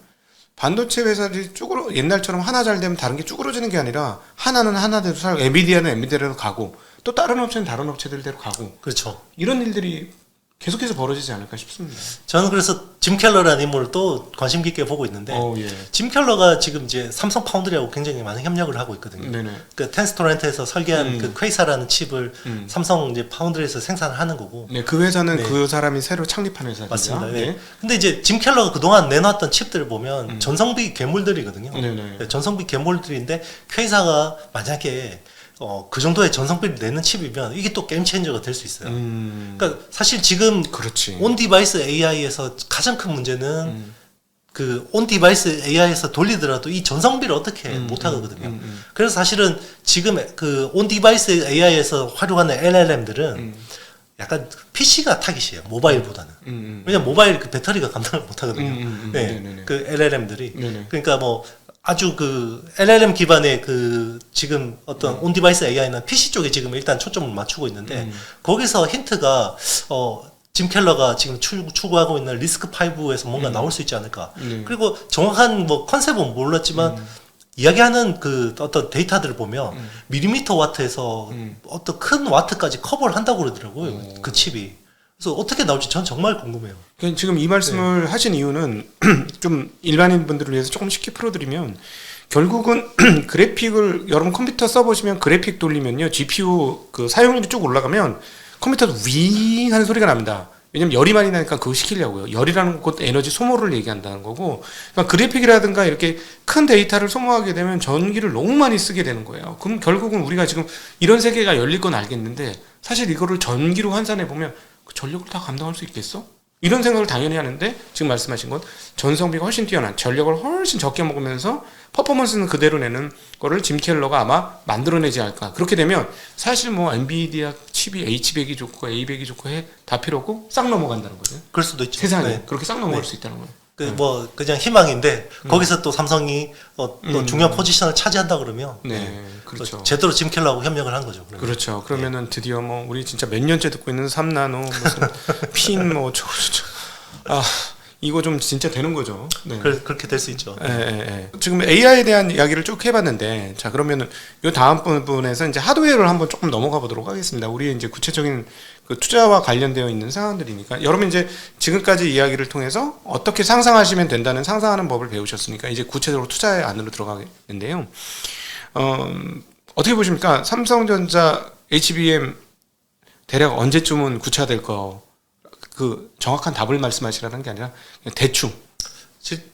반도체 회사들이 옛날처럼 하나 잘 되면 다른 게 쭈그러지는 게 아니라 하나는 하나대로 살고 엔비디아는 엔비디아대로 가고 또 다른 업체는 다른 업체들대로 가고, 그렇죠. 이런 일들이 계속해서 벌어지지 않을까 싶습니다. 저는 그래서 짐 켈러라는 인물을 또 관심 깊게 보고 있는데, 예. 짐 켈러가 지금 이제 삼성 파운드리하고 굉장히 많은 협력을 하고 있거든요. 네네. 그 텐스토렌트에서 설계한 그 퀘이사라는 칩을 삼성 이제 파운드리에서 생산을 하는 거고. 네, 그 회사는 네. 그 사람이 새로 창립한 회사죠. 맞습니다. 네. 근데 이제 짐 켈러가 그동안 내놨던 칩들을 보면 전성비 괴물들이거든요. 네네. 네, 전성비 괴물들인데 퀘이사가 만약에 그 정도의 전성비를 내는 칩이면 이게 또 게임 체인저가 될 수 있어요. 그러니까 사실 지금 그렇지. 온 디바이스 AI에서 가장 큰 문제는 그 온 디바이스 AI에서 돌리더라도 이 전성비를 어떻게 못 하거든요. 그래서 사실은 지금 그 온 디바이스 AI에서 활용하는 LLM들은 약간 PC가 타깃이에요. 모바일보다는. 왜냐면 모바일 그 배터리가 감당을 못 하거든요. 네. 네네네. 그 LLM들이. 네네. 그러니까 뭐 아주 그 LLM 기반의 그 지금 어떤 온 디바이스 AI는 PC 쪽에 지금 일단 초점을 맞추고 있는데 거기서 힌트가 짐 켈러가 지금 추구하고 있는 리스크 5에서 뭔가 나올 수 있지 않을까. 그리고 정확한 뭐 컨셉은 몰랐지만 이야기하는 그 어떤 데이터들을 보면 밀리미터 와트에서 어떤 큰 와트까지 커버를 한다고 그러더라고요. 그 칩이. 그래서 어떻게 나올지 전 정말 궁금해요. 지금 이 말씀을 하신 이유는 좀 일반인 분들을 위해서 조금 쉽게 풀어드리면 결국은 그래픽을 여러분 컴퓨터 써보시면 그래픽 돌리면요 GPU 그 사용률이 쭉 올라가면 컴퓨터도 윙 하는 소리가 납니다. 왜냐면 열이 많이 나니까 그거 시키려고요. 열이라는 것 에너지 소모를 얘기한다는 거고, 그러니까 그래픽이라든가 이렇게 큰 데이터를 소모하게 되면 전기를 너무 많이 쓰게 되는 거예요. 그럼 결국은 우리가 지금 이런 세계가 열릴 건 알겠는데 사실 이거를 전기로 환산해 보면 그 전력을 다 감당할 수 있겠어? 이런 생각을 당연히 하는데 지금 말씀하신 건 전성비가 훨씬 뛰어난 전력을 훨씬 적게 먹으면서 퍼포먼스는 그대로 내는 거를 짐 켈러가 아마 만들어내지 않을까. 그렇게 되면 사실 뭐 엔비디아 칩이 H100이 좋고 A100이 좋고 해 다 필요 없고 싹 넘어간다는 거죠. 그럴 수도 있죠. 세상에 네. 그렇게 싹 넘어갈 수 있다는 거예요. 그 뭐 그냥 희망인데 거기서 또 삼성이 또 중요한 포지션을 차지한다 그러면 네, 그렇죠. 제대로 짐 켈러하고 협력을 한 거죠. 그러면. 그렇죠. 그러면은 드디어 뭐 우리 진짜 몇 년째 듣고 있는 3나노 무슨 핀 뭐 아 이거 좀 진짜 되는 거죠. 네. 그렇게 될 수 있죠. 지금 AI에 대한 이야기를 쭉 해봤는데, 자 그러면은 요 다음 부분에서 이제 하드웨어를 한번 조금 넘어가 보도록 하겠습니다. 우리 이제 구체적인 그 투자와 관련되어 있는 상황들이니까 여러분 이제 지금까지 이야기를 통해서 어떻게 상상하시면 된다는 상상하는 법을 배우셨으니까 이제 구체적으로 투자의 안으로 들어가겠는데요. 어떻게 보십니까? 삼성전자 HBM 대략 언제쯤은 구체화될 거? 그 정확한 답을 말씀하시라는 게 아니라 그냥 대충.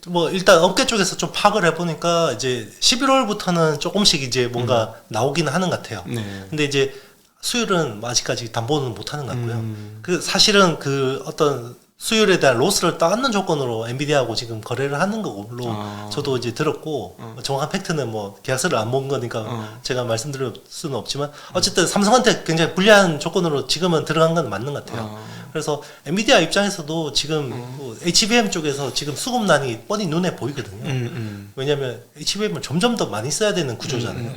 뭐 일단 업계 쪽에서 좀 파악을 해보니까 이제 11월부터는 조금씩 이제 뭔가 나오기는 하는 것 같아요. 네. 근데 이제 수율은 아직까지 담보는 못하는 것 같고요. 그 사실은 그 어떤 수율에 대한 로스를 따는 조건으로 엔비디아하고 지금 거래를 하는 걸로 저도 이제 들었고 정확한 팩트는 뭐 계약서를 안 본 거니까 제가 말씀드릴 수는 없지만 어쨌든 삼성한테 굉장히 불리한 조건으로 지금은 들어간 건 맞는 것 같아요. 그래서 엔비디아 입장에서도 지금 뭐 HBM 쪽에서 지금 수급난이 뻔히 눈에 보이거든요. 왜냐하면 HBM을 점점 더 많이 써야 되는 구조잖아요.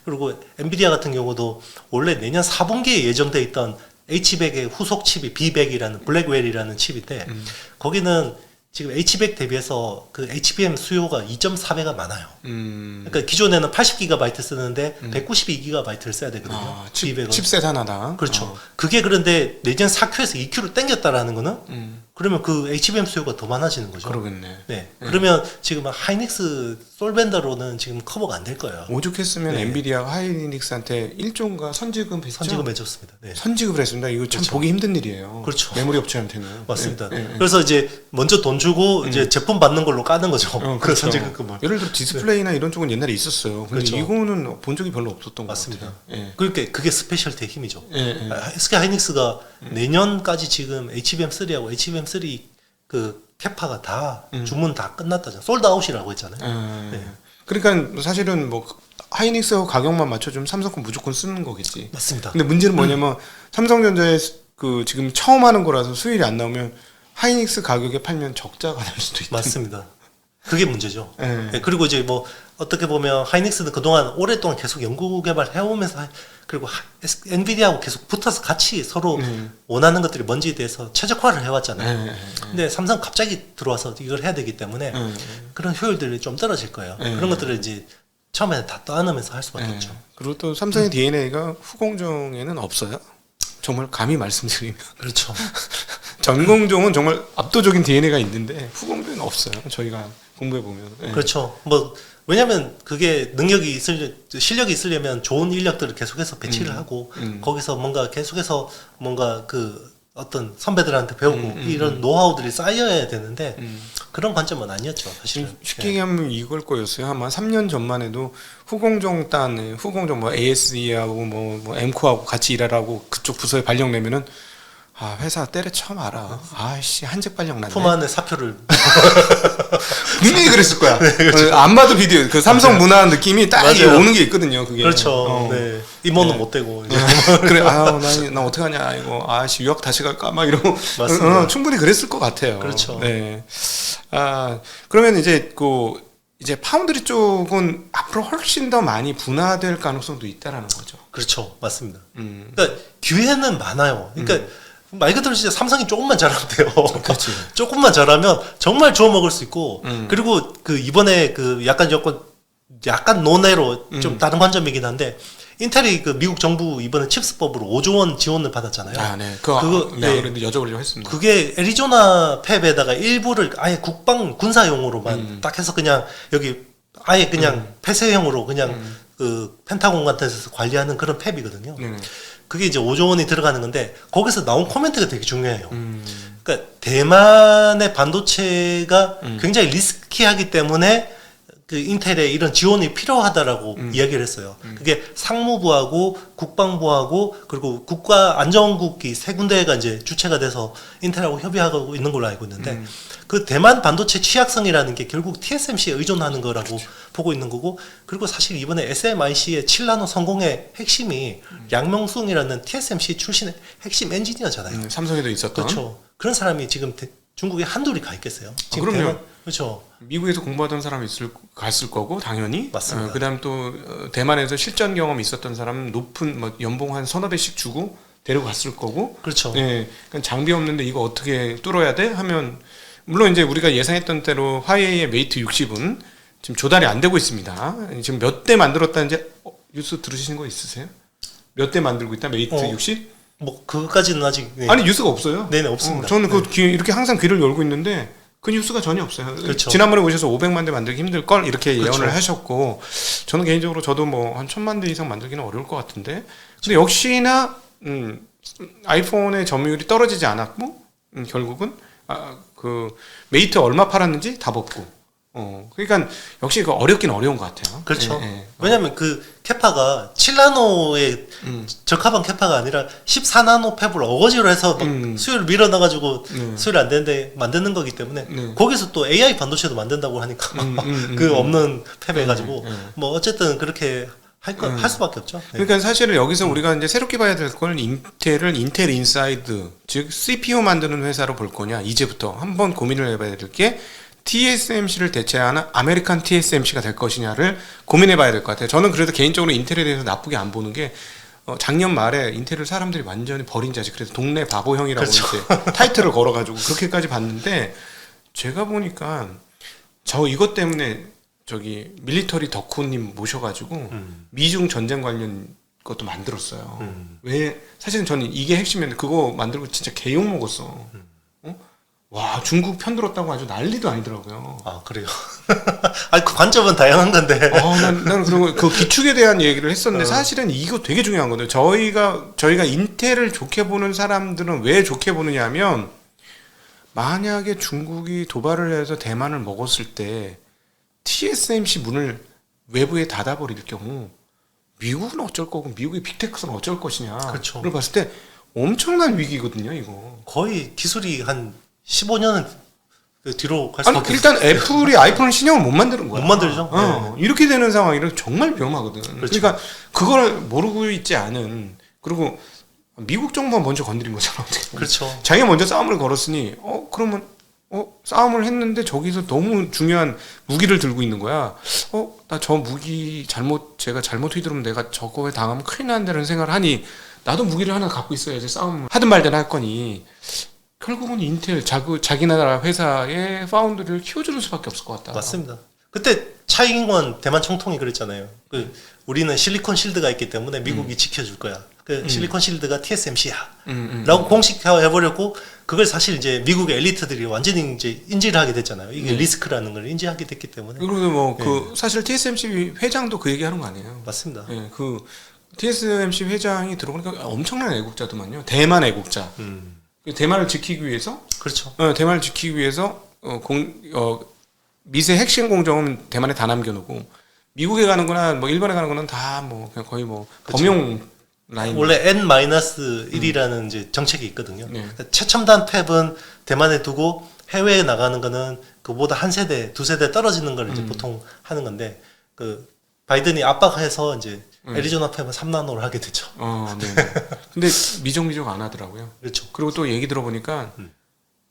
그리고 엔비디아 같은 경우도 원래 내년 4분기에 예정돼 있던 H100의 후속 칩이 B100이라는 블랙웰이라는 칩인데 거기는 지금 H100 대비해서 그 HBM 수요가 2.4배가 많아요. 그러니까 기존에는 80GB 쓰는데 192GB를 써야 되거든요. 칩셋 하나다. 그렇죠. 그게 그런데 내년 4Q에서 2Q로 땡겼다라는 거는 그러면 그 HBM 수요가 더 많아지는 거죠. 그러겠네. 네. 그러면 지금 하이닉스 솔벤더로는 지금 커버가 안 될 거예요. 오죽했으면 엔비디아가 하이닉스한테 1조인가 선지금 했죠? 선지금 해줬습니다. 네. 선지급을 했습니다. 이거 참 보기 힘든 일이에요. 그렇죠. 메모리 업체한테는. 맞습니다. 그래서 이제 먼저 돈 주고 이제 제품 받는 걸로 까는 거죠. 그 그렇죠. 선지급금을. 예를 들어 디스플레이나 이런 쪽은 옛날에 있었어요. 근데 그렇죠. 이거는 본 적이 별로 없었던 맞습니다. 것 같아요. 그러니까 그게 스페셜티의 힘이죠. SK 하이닉스가 내년까지 지금 HBM3하고 HBM3 그 캐파가 다 주문 다 끝났다잖아요. 솔드아웃이라고 했잖아요. 네. 그러니까 사실은 뭐 하이닉스 가격만 맞춰주면 삼성 거 무조건 쓰는 거겠지. 맞습니다. 근데 문제는 뭐냐면 삼성전자에 그 지금 처음 하는 거라서 수율이 안 나오면 하이닉스 가격에 팔면 적자가 날 수도 있다. 맞습니다. 그게 문제죠. 네, 그리고 이제 뭐 어떻게 보면 하이닉스는 그동안 오랫동안 계속 연구 개발 해오면서 그리고 엔비디아하고 계속 붙어서 같이 서로 원하는 것들이 뭔지에 대해서 최적화를 해왔잖아요. 근데 삼성 갑자기 들어와서 이걸 해야 되기 때문에 그런 효율들이 좀 떨어질 거예요. 그런 것들을 이제 처음에는 다 떠안으면서 할 수밖에 없죠. 그리고 또 삼성의 DNA가 후공정에는 없어요. 정말 감히 말씀드리면. 그렇죠. 전공정은 정말 압도적인 DNA가 있는데 후공정은 없어요. 저희가 공부해 보면. 그렇죠. 뭐 왜냐하면 그게 실력이 있으려면 좋은 인력들을 계속해서 배치를 하고 거기서 뭔가 계속해서 뭔가 그 어떤 선배들한테 배우고 이런 노하우들이 쌓여야 되는데 그런 관점은 아니었죠 사실은. 쉽게 얘기하면 이걸 거였어요. 아마 3년 전만 해도 후공정 후공정 뭐 ASE하고 뭐 엠코하고 같이 일하라고 그쪽 부서에 발령 내면은 아 회사 때려쳐 마라. 아씨 한직 발령 났네. 품 안에 사표를 분명히 그랬을 거야. 네, 그렇죠. 안 봐도 비디오 그 삼성 문화 느낌이 딱 오는 게 있거든요. 그게. 그렇죠. 네. 임원은 못 되고 이제. 그래 나 어떻게 하냐 이거 아씨 유학 다시 갈까 막 이러고 충분히 그랬을 것 같아요. 그렇죠. 네. 그러면 이제 이제 파운드리 쪽은 앞으로 훨씬 더 많이 분화될 가능성도 있다라는 거죠. 그렇죠. 맞습니다. 그러니까 기회는 많아요. 그러니까 말 그대로 진짜 삼성이 조금만 잘하면 돼요. 그렇지. 조금만 잘하면 정말 주워 먹을 수 있고 그리고 그 이번에 그 약간 논외로 좀 다른 관점이긴 한데 인텔이 그 미국 정부 이번에 칩스법으로 5조 원 지원을 받았잖아요. 아, 네. 그거 네, 그런데 여쭤보려고 했습니다. 그게 애리조나 팹에다가 일부를 아예 국방 군사용으로만 딱 해서 그냥 여기 아예 그냥 폐쇄형으로 그냥 그 펜타곤 같은 데서 관리하는 그런 팹이거든요. 그게 이제 5조 원이 들어가는 건데 거기서 나온 코멘트가 되게 중요해요. 그러니까 대만의 반도체가 굉장히 리스키하기 때문에 그 인텔에 이런 지원이 필요하다라고 이야기를 했어요. 그게 상무부하고 국방부하고 그리고 국가안전국이 세 군데가 이제 주체가 돼서 인텔하고 협의하고 있는 걸로 알고 있는데 그 대만 반도체 취약성이라는 게 결국 TSMC에 의존하는 거라고 보고 있는 거고 그리고 사실 이번에 SMIC의 7나노 성공의 핵심이 양명숭이라는 TSMC 출신의 핵심 엔지니어잖아요. 삼성에도 있었던. 그렇죠. 그런 사람이 지금 중국에 한둘이 가 있겠어요. 지금 그럼요. 대만, 그렇죠. 미국에서 공부하던 사람이 갔을 거고 당연히. 맞습니다. 그다음 또 대만에서 실전 경험이 있었던 사람 높은 뭐 연봉 한 서너 배씩 주고 데리고 갔을 거고. 그렇죠. 네, 그러니까 장비 없는데 이거 어떻게 뚫어야 돼? 하면 물론 이제 우리가 예상했던 대로 화웨이의 메이트 60은 지금 조달이 안 되고 있습니다. 지금 몇 대 만들었다는지 뉴스 들으시는 거 있으세요? 몇 대 만들고 있다 메이트 60? 뭐 그것까지는 아직 네. 아니 뉴스가 없어요. 네네 없습니다. 저는 이렇게 항상 귀를 열고 있는데 그 뉴스가 전혀 없어요. 그렇죠. 지난번에 오셔서 500만 대 만들기 힘들 걸 이렇게 예언을 그렇죠. 하셨고 저는 개인적으로 저도 뭐 한 1000만 대 이상 만들기는 어려울 것 같은데 근데 역시나 아이폰의 점유율이 떨어지지 않았고 결국은 그 메이트 얼마 팔았는지 다 벗고 그러니까 역시 그 어렵긴 어려운 것 같아요. 그렇죠. 예, 예. 왜냐하면 그 캐파가 7나노의 적합한 캐파가 아니라 14나노 팹을 어거지로 해서 막 수요를 밀어넣어가지고 수요를 안 되는데 만드는 거기 때문에 거기서 또 AI 반도체도 만든다고 하니까 그 없는 팹 해가지고 뭐 어쨌든 그렇게 할 수밖에 없죠. 네. 그러니까 사실은 여기서 우리가 이제 새롭게 봐야 될 건 인텔을 인텔 인사이드 즉 CPU 만드는 회사로 볼 거냐 이제부터 한번 고민을 해봐야 될 게 TSMC를 대체하는 아메리칸 TSMC가 될 것이냐를 고민해봐야 될 것 같아요. 저는 그래도 개인적으로 인텔에 대해서 나쁘게 안 보는 게 작년 말에 인텔을 사람들이 완전히 버린 자식 그래서 동네 바보형이라고 그렇죠. 이제 타이틀을 걸어가지고 그렇게까지 봤는데 제가 보니까 저 이것 때문에 저기 밀리터리 덕후님 모셔가지고 미중 전쟁 관련 것도 만들었어요. 왜 사실은 저는 이게 핵심이었는데 그거 만들고 진짜 개욕 먹었어. 와 중국 편들었다고 아주 난리도 아니더라고요. 아 그래요? 아니 그 관점은 다양한 건데. 나는 그리고 그 기축에 대한 얘기를 했었는데 사실은 이거 되게 중요한 건데 저희가 인텔을 좋게 보는 사람들은 왜 좋게 보느냐면 만약에 중국이 도발을 해서 대만을 먹었을 때 TSMC 문을 외부에 닫아버릴 경우 미국은 어쩔 거고 미국의 빅테크는 어쩔 것이냐. 그렇죠. 그걸 봤을 때 엄청난 위기거든요, 이거. 거의 기술이 한 15년은 뒤로 갈 아니 수밖에 일단 애플이 아이폰 신형을 못 만드는 거야. 못 만들죠. 네. 이렇게 되는 상황이라 정말 위험하거든. 그렇죠. 그러니까 그걸 모르고 있지 않은 그리고 미국 정부가 먼저 건드린 거잖아. 그렇죠. 자기가 먼저 싸움을 걸었으니 그러면 싸움을 했는데 저기서 너무 중요한 무기를 들고 있는 거야. 나 저 무기 제가 잘못 휘두르면 내가 저거에 당하면 큰일 난다는 생각을 하니 나도 무기를 하나 갖고 있어야지 싸움 하든 말든 할 거니 결국은 인텔 자기 나라 회사의 파운드리를 키워주는 수밖에 없을 것 같다. 맞습니다. 그때 차이잉원 대만 총통이 그랬잖아요. 우리는 실리콘 실드가 있기 때문에 미국이 지켜줄 거야. 실리콘 실드가 TSMC야. 라고 공식화해버렸고 그걸 사실 이제 미국의 엘리트들이 완전히 이제 인지를 하게 됐잖아요. 이게 리스크라는 걸 인지하게 됐기 때문에. 그리고 뭐 사실 TSMC 회장도 그 얘기하는 거 아니에요? 맞습니다. 예, 그 TSMC 회장이 들어보니까 엄청난 애국자더만요. 대만 애국자. 대만을 지키기 위해서 그렇죠. 대만을 지키기 위해서 미세 핵심 공정은 대만에 다 남겨놓고 미국에 가는 거나 뭐 일본에 가는 거는 다 뭐 그냥 거의 뭐 그렇죠. 범용 라인. 원래 N-1이라는 이제 정책이 있거든요. 네. 최첨단 팹은 대만에 두고 해외에 나가는 거는 그보다 한 세대, 두 세대 떨어지는 걸 이제 보통 하는 건데 바이든이 압박해서 이제 애리조나 팹은 3나노를 하게 됐죠. 네. 근데 미적 안 하더라고요. 그렇죠. 그리고 또 얘기 들어보니까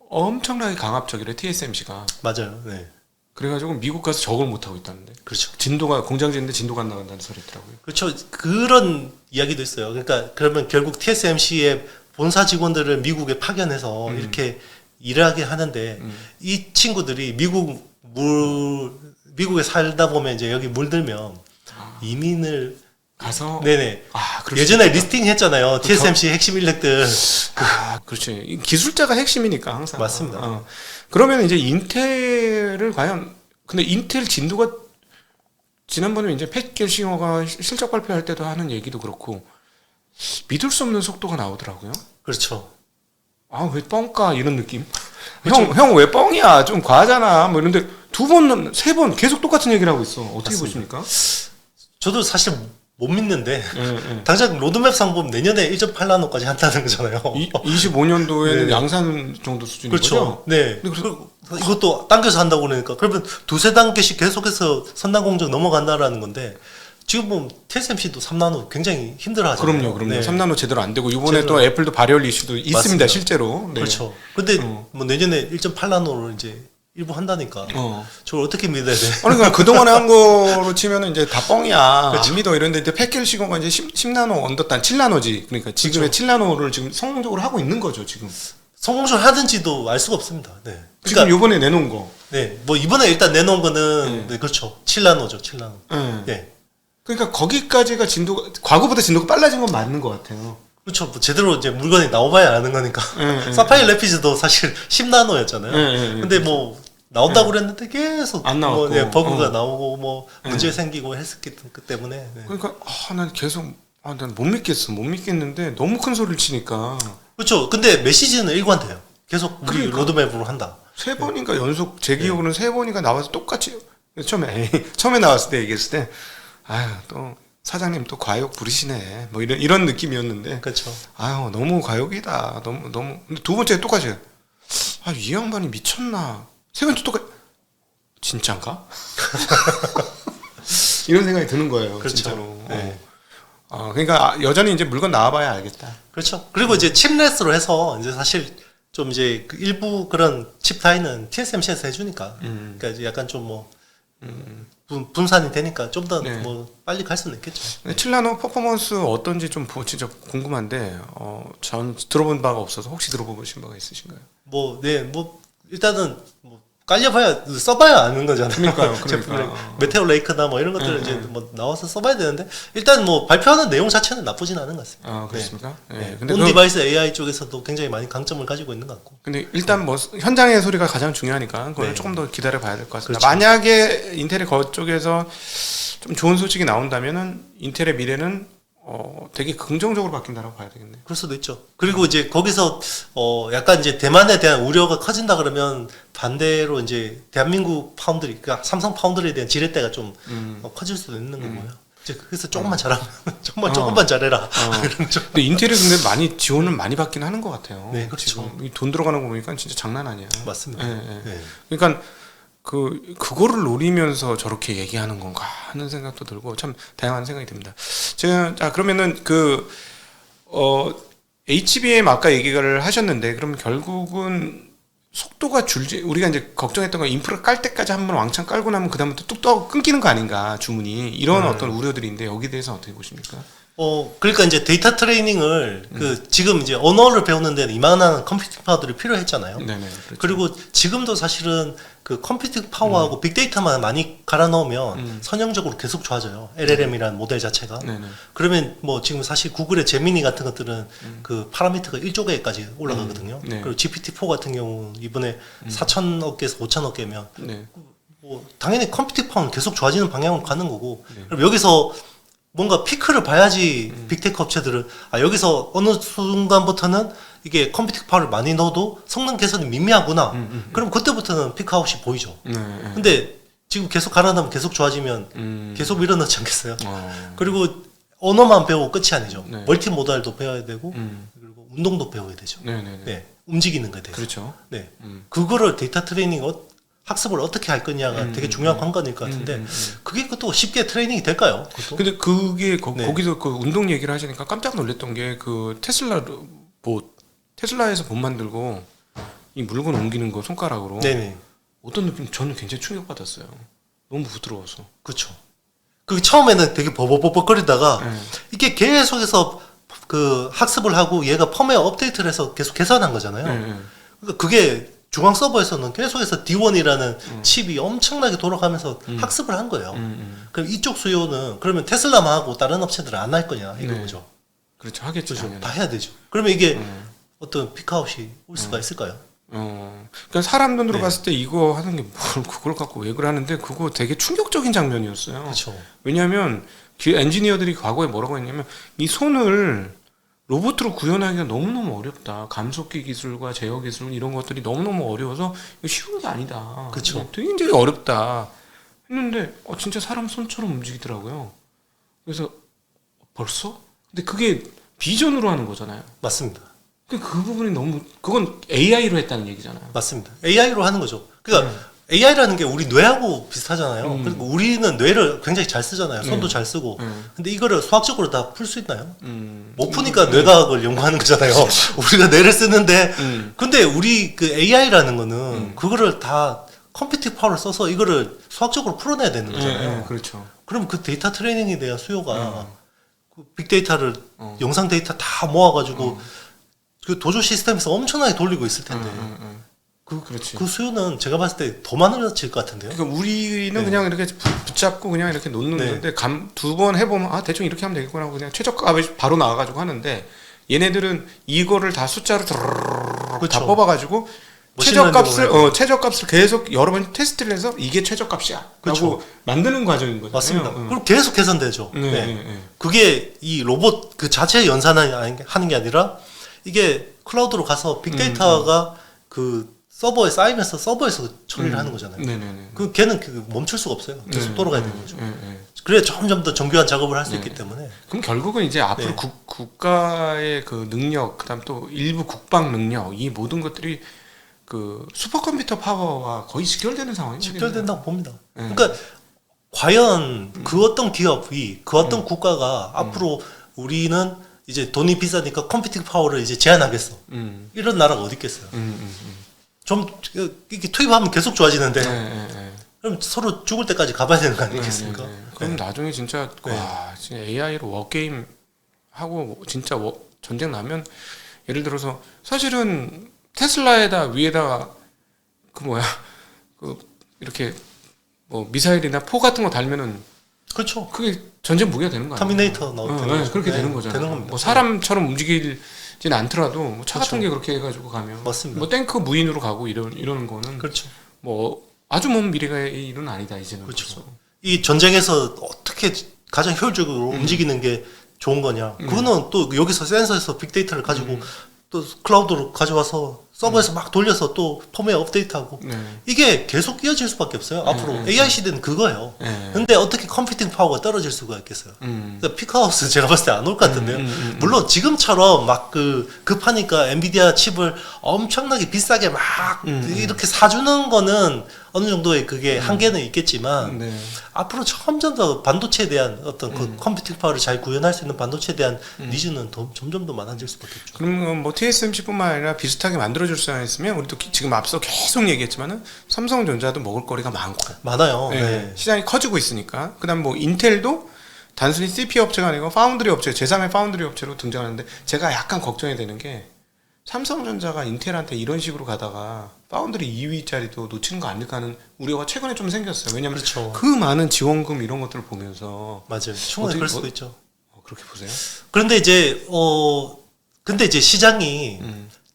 엄청나게 강압적이래 TSMC가. 맞아요. 네. 그래가지고 미국 가서 적을 못 하고 있다는데. 그렇죠. 공장 짓는데 진도가 안 나간다는 소리 있더라고요. 그렇죠. 그런 이야기도 있어요. 그러니까 그러면 결국 TSMC의 본사 직원들을 미국에 파견해서 이렇게 일하게 하는데 이 친구들이 미국에 살다 보면 이제 여기 물들면 이민을 가서 네네. 그럴 수 예전에 있겠다. 리스팅 했잖아요. TSMC 핵심 인력들. 그렇지. 이 기술자가 핵심이니까 항상. 맞습니다. 그러면 이제 인텔을 과연 근데 인텔 진도가 지난번에 이제 팻 겔싱어가 실적 발표할 때도 하는 얘기도 그렇고 믿을 수 없는 속도가 나오더라고요. 그렇죠. 왜 뻥까 이런 느낌? 형 왜 뻥이야? 좀 과하잖아. 뭐 이런데 2번, 3번 계속 똑같은 얘기를 하고 있어. 어떻게 맞습니다. 보십니까? 저도 사실 못 믿는데 예. 당장 로드맵상 보면 내년에 1.8나노까지 한다는 거잖아요. 25년도에는 네. 양산 정도 수준인 그렇죠. 거죠? 네. 이것도 당겨서 한다고 그러니까 그러면 두세 단계씩 계속해서 선단 공정 넘어간다라는 건데 지금 보면 TSMC도 3나노 굉장히 힘들어하잖아요. 그럼요. 네. 3나노 제대로 안 되고 이번에 제대로 또 애플도 발열 이슈도 있습니다. 맞습니다. 실제로. 네. 그렇죠. 근데 뭐 내년에 1.8나노를 이제 일부 한다니까 저걸 어떻게 믿어야 돼? 그러니까 그동안에 한 거로 치면은 이제 다 뻥이야. 그렇죠. 안 믿어 이런데 이제 팻겔 시공가 이제 10나노 언더단 7나노지. 그러니까 지금의 7나노를 지금 성공적으로 하고 있는 거죠, 지금. 성공적으로 하든지도 알 수가 없습니다. 네. 지금 그러니까 요번에 내놓은 거. 네. 뭐 이번에 일단 내놓은 거는 네, 그렇죠. 7나노죠. 7나노. 네. 네. 그러니까 거기까지가 진도가 과거보다 진도가 빨라진 건 맞는 것 같아요. 그렇죠. 뭐 제대로 이제 물건이 나와봐야 아는 거니까. 사파이어 레피즈도 사실 10나노였잖아요. 근데 뭐 나온다고 그랬는데 계속 안 나왔고. 뭐, 버그가 나오고 뭐 문제 생기고 했었기 때문에. 네. 그러니까 난 계속 난 못 믿겠어. 못 믿겠는데 너무 큰 소리를 치니까 그렇죠. 근데 메시지는 일관돼요. 계속 우리 그러니까. 로드맵으로 한다. 3번인가 연속 제 기억으로는 3번인가 나와서 똑같이 처음에 나왔을 때 얘기했을 때 또 사장님 또 과욕 부리시네 뭐 이런 느낌이었는데 그렇죠. 너무 과욕이다 너무 근데 두 번째 똑같이 이 양반이 미쳤나 세 번째 똑같이 진짠가 이런 생각이 드는 거예요. 그렇죠. 진짜로. 네. 그러니까 여전히 이제 물건 나와봐야 알겠다. 그렇죠. 그리고 이제 칩레스로 해서 이제 사실 좀 이제 그 일부 그런 칩 다이는 TSMC에서 해주니까 그러니까 이제 약간 좀 뭐 분산이 되니까 좀 더 뭐 빨리 갈 수는 있겠죠. 7나노 퍼포먼스 어떤지 좀 진짜 궁금한데 전 들어본 바가 없어서 혹시 들어보신 바가 있으신가요? 뭐 일단은 뭐 깔려봐야 써봐야 아는 거잖아요. 그러니까. 메테오 레이크나 뭐 이런 것들을 이제 뭐 나와서 써봐야 되는데 일단 뭐 발표하는 내용 자체는 나쁘진 않은 것 같습니다. 그렇습니까? 네. 근데 온 디바이스 AI 쪽에서도 굉장히 많이 강점을 가지고 있는 것 같고. 근데 일단 뭐 현장의 소리가 가장 중요하니까 그걸 조금 더 기다려 봐야 될 것 같습니다. 그렇죠. 만약에 인텔의 그쪽에서 좀 좋은 소식이 나온다면은 인텔의 미래는 되게 긍정적으로 바뀐다라고 봐야 되겠네요. 그럴 수도 있죠. 그리고 이제 거기서 약간 이제 대만에 대한 우려가 커진다 그러면 반대로 이제 대한민국 파운드리, 그러니까 삼성 파운드리에 대한 지렛대가 좀 커질 수도 있는 거고요. 이제 그래서 조금만 잘하면 조금만 잘해라. 이런 좀. 근데 인텔이 근데 많이 지원을 많이 받긴 하는 것 같아요. 네, 그렇죠. 지금 돈 들어가는 거 보니까 진짜 장난 아니야. 맞습니다. 네. 그러니까 그거를 노리면서 저렇게 얘기하는 건가 하는 생각도 들고 참 다양한 생각이 듭니다. 그러면은 HBM 아까 얘기를 하셨는데 그럼 결국은 속도가 줄지 우리가 이제 걱정했던 건 인프라 깔 때까지 한번 왕창 깔고 나면 그다음부터 뚝 끊기는 거 아닌가 주문이 이런 어떤 우려들인데 여기 대해서 어떻게 보십니까? 그러니까 이제 데이터 트레이닝을 지금 이제 언어를 배우는 데는 이만한 컴퓨팅 파워들이 필요했잖아요. 네네. 그렇죠. 그리고 지금도 사실은 그 컴퓨팅 파워하고 빅데이터만 많이 갈아 넣으면 선형적으로 계속 좋아져요. LLM이라는 모델 자체가. 네네. 그러면 뭐 지금 사실 구글의 제미니 같은 것들은 그 파라미터가 1조 개까지 올라가거든요. 네. 그리고 GPT-4 같은 경우 이번에 4천억 개에서 5천억 개면 네. 뭐 당연히 컴퓨팅 파워는 계속 좋아지는 방향으로 가는 거고. 그럼 여기서 뭔가 피크를 봐야지 빅테크 업체들은 여기서 어느 순간부터는 이게 컴퓨팅 파워를 많이 넣어도 성능 개선이 미미하구나. 그럼 그때부터는 피크아웃이 보이죠. 근데 지금 계속 갈아 넣으면 계속 좋아지면 계속 밀어넣지 않겠어요? 그리고 언어만 배우고 끝이 아니죠. 네. 멀티모달도 배워야 되고 그리고 운동도 배워야 되죠. 네네네. 네, 움직이는 거에 대해서. 그렇죠. 네, 그거를 데이터 트레이닝 학습을 어떻게 할 거냐가 되게 중요한 관건일 것 같은데 그게 또 쉽게 트레이닝이 될까요? 그것도? 근데 그게 네. 거기서 그 운동 얘기를 하시니까 깜짝 놀랐던 게 그 테슬라에서 봇 만들고 이 물건 옮기는 거 손가락으로 네네. 어떤 느낌 저는 굉장히 충격받았어요. 너무 부드러워서. 그렇죠. 그 처음에는 되게 버벅버벅거리다가 네. 이게 계속해서 그 학습을 하고 얘가 펌웨어 업데이트를 해서 계속 개선한 거잖아요. 그러니까 그게 중앙 서버에서는 계속해서 D1이라는 칩이 엄청나게 돌아가면서 학습을 한 거예요. 그럼 이쪽 수요는 그러면 테슬라만 하고 다른 업체들은 안 할 거냐 이거죠. 그렇죠. 하겠죠. 그렇죠. 다 해야 되죠. 그러면 이게 어떤 피크아웃이 올 수가 있을까요? 그러니까 사람 돈으로 봤을 때 이거 하는 게 뭘 그걸 갖고 왜 그래 하는데 그거 되게 충격적인 장면이었어요. 그렇죠. 왜냐하면 엔지니어들이 과거에 뭐라고 했냐면 이 손을 로봇으로 구현하기가 너무너무 어렵다. 감속기 기술과 제어 기술 이런 것들이 너무너무 어려워서 이거 쉬운 게 아니다. 그렇죠. 굉장히 어렵다 했는데 진짜 사람 손처럼 움직이더라고요. 그래서 벌써? 근데 그게 비전으로 하는 거잖아요. 맞습니다. 그 부분이 너무 그건 AI로 했다는 얘기잖아요. 맞습니다. AI로 하는 거죠. 그러니까 AI라는 게 우리 뇌하고 비슷하잖아요. 그리고 우리는 뇌를 굉장히 잘 쓰잖아요. 손도 잘 쓰고. 근데 이거를 수학적으로 다 풀 수 있나요? 못 푸니까 뇌과학을 연구하는 거잖아요. 우리가 뇌를 쓰는데 근데 우리 그 AI라는 거는 그거를 다 컴퓨팅 파워를 써서 이거를 수학적으로 풀어내야 되는 거잖아요. 그렇죠. 그럼 그 데이터 트레이닝에 대한 수요가 그 빅데이터를 영상 데이터 다 모아가지고 그 도조 시스템에서 엄청나게 돌리고 있을 텐데 그렇지. 그 수요는 제가 봤을 때 더 많아질 것 같은데요. 그러니까 우리는 그냥 이렇게 붙잡고 그냥 이렇게 놓는 건데 두 번 해보면 대충 이렇게 하면 되겠구나 하고 그냥 최저값이 바로 나와가지고 하는데 얘네들은 이거를 다 숫자로 그렇죠. 다 뽑아가지고 최저값을 계속 여러 번 테스트를 해서 이게 최저값이야. 그렇죠. 라고 만드는 과정인 거죠. 맞습니다. 그리고 계속 개선되죠. 그게 이 로봇 그 자체 연산하는 게 아니라 이게 클라우드로 가서 빅데이터가 그 서버에 쌓이면서 서버에서 처리를 하는 거잖아요. 그 걔는 멈출 수가 없어요. 계속 돌아가야 되는 거죠. 그래야 점점 더 정교한 작업을 할 수 있기 때문에. 그럼 결국은 이제 앞으로 국가의 그 능력, 그다음 또 일부 국방 능력, 이 모든 것들이 그 슈퍼컴퓨터 파워와 거의 직결되는 상황이에요. 직결된다고 봅니다. 그러니까 과연 그 어떤 기업이 그 어떤 국가가 앞으로 우리는 이제 돈이 비싸니까 컴퓨팅 파워를 이제 제한하겠어. 이런 나라가 어디 있겠어요. 좀 이렇게 투입하면 계속 좋아지는데 그럼 서로 죽을 때까지 가봐야 되는 거 아니겠습니까? 그럼 나중에 진짜 와 진짜 AI로 워게임 하고 진짜 전쟁 나면 예를 들어서 사실은 테슬라에다 위에다가 그 이렇게 뭐 미사일이나 포 같은 거 달면은 그렇죠. 그게 전쟁 무기가 되는 거 아니에요? 터미네이터 나올 때 그렇게 되는 거잖아요. 되는 겁니다. 뭐 사람처럼 움직이진 않더라도 뭐 차 같은 게 그렇게 해가지고 가면 맞습니다. 뭐 탱크 무인으로 가고 이러는 거는 그렇죠. 뭐 아주 먼 미래의 일은 아니다 이제는. 그렇죠. 이 전쟁에서 어떻게 가장 효율적으로 움직이는 게 좋은 거냐? 그거는 또 여기서 센서에서 빅데이터를 가지고 또 클라우드로 가져와서 서버에서 막 돌려서 또 펌웨어 업데이트하고 이게 계속 이어질 수밖에 없어요. 앞으로 AI 시대는 그거예요. 근데 어떻게 컴퓨팅 파워가 떨어질 수가 있겠어요. 그러니까 피크아웃은 제가 봤을 때 안 올 것 같은데요. 물론 지금처럼 막 급하니까 엔비디아 칩을 엄청나게 비싸게 막 이렇게 사주는 거는 어느 정도의 그게 한계는 있겠지만 앞으로 점점 더 반도체에 대한 어떤 그 컴퓨팅 파워를 잘 구현할 수 있는 반도체에 대한 니즈는 점점 더 많아질 수밖에 없죠. 그럼 뭐 TSMC뿐만 아니라 비슷하게 만들어줄 수 있으면 우리도 지금 앞서 계속 얘기했지만은 삼성전자도 먹을 거리가 많아요. 시장이 커지고 있으니까. 그다음 뭐 인텔도 단순히 CPU 업체가 아니고 파운드리 업체, 제3의 파운드리 업체로 등장하는데 제가 약간 걱정이 되는 게 삼성전자가 인텔한테 이런 식으로 가다가 파운드리 2위짜리도 놓치는 거 아닐까 하는 우려가 최근에 좀 생겼어요. 왜냐면 그렇죠. 그 많은 지원금 이런 것들을 보면서 맞아요. 충분히 그럴 수도 있죠. 그렇게 보세요? 그런데 이제 근데 이제 시장이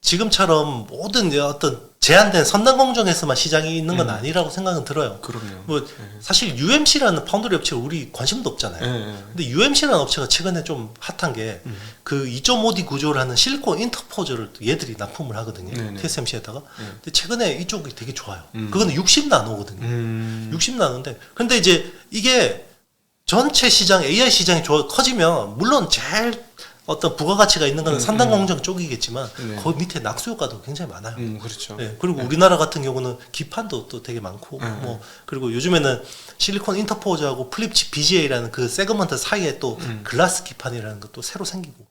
지금처럼 모든 어떤 제한된 선단 공정에서만 시장이 있는 건 아니라고 생각은 들어요. 그럼요. 뭐 사실 UMC라는 파운드리 업체 우리 관심도 없잖아요. 근데 UMC라는 업체가 최근에 좀 핫한 게 그 2.5D 구조를 하는 실리콘 인터포저를 얘들이 납품을 하거든요. TSMC에다가. 근데 최근에 이쪽이 되게 좋아요. 그거는 60나노거든요. 60나노인데 근데 이제 이게 전체 시장 AI 시장이 커지면 물론 제일 어떤 부가가치가 있는 건 산단 공정 쪽이겠지만 그 밑에 낙수 효과도 굉장히 많아요. 그렇죠. 그리고 우리나라 같은 경우는 기판도 또 되게 많고 뭐 그리고 요즘에는 실리콘 인터포저하고 플립칩 BGA라는 그 세그먼트 사이에 또 글라스 기판이라는 것도 새로 생기고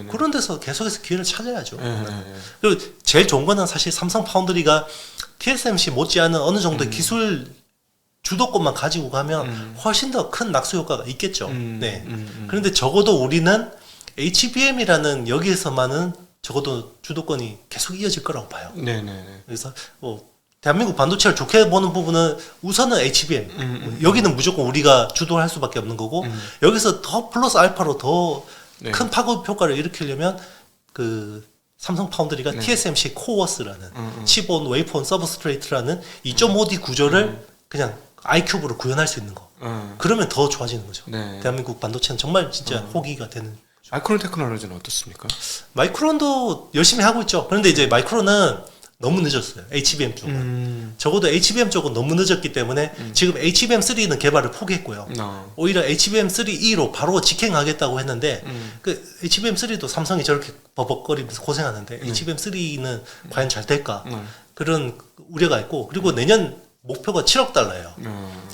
그런 데서 계속해서 기회를 찾아야죠. 그리고 제일 좋은 거는 사실 삼성 파운드리가 TSMC 못지않은 어느 정도의 기술 주도권만 가지고 가면 훨씬 더 큰 낙수 효과가 있겠죠. 그런데 적어도 우리는 HBM이라는 여기에서만은 적어도 주도권이 계속 이어질 거라고 봐요. 네네네. 그래서 대한민국 반도체를 좋게 보는 부분은 우선은 HBM. 여기는 무조건 우리가 주도할 수밖에 없는 거고 여기서 더 플러스 알파로 더 큰 파급 효과를 일으키려면 그 삼성 파운드리가 TSMC 코어스라는 칩온 웨이폰 서브스트레이트라는 2.5D 구조를 그냥 아이큐브로 구현할 수 있는 거. 그러면 더 좋아지는 거죠. 네. 대한민국 반도체는 정말 진짜 호기가 되는. 마이크론 테크놀로지는 어떻습니까? 마이크론도 열심히 하고 있죠. 그런데 이제 마이크론은 너무 늦었어요. HBM 쪽은. 적어도 HBM 쪽은 너무 늦었기 때문에 지금 HBM3는 개발을 포기했고요. 오히려 HBM3E로 바로 직행하겠다고 했는데 그 HBM3도 삼성이 저렇게 버벅거리면서 고생하는데 HBM3는 과연 잘 될까? 그런 우려가 있고 그리고 내년 목표가 7억 달러예요.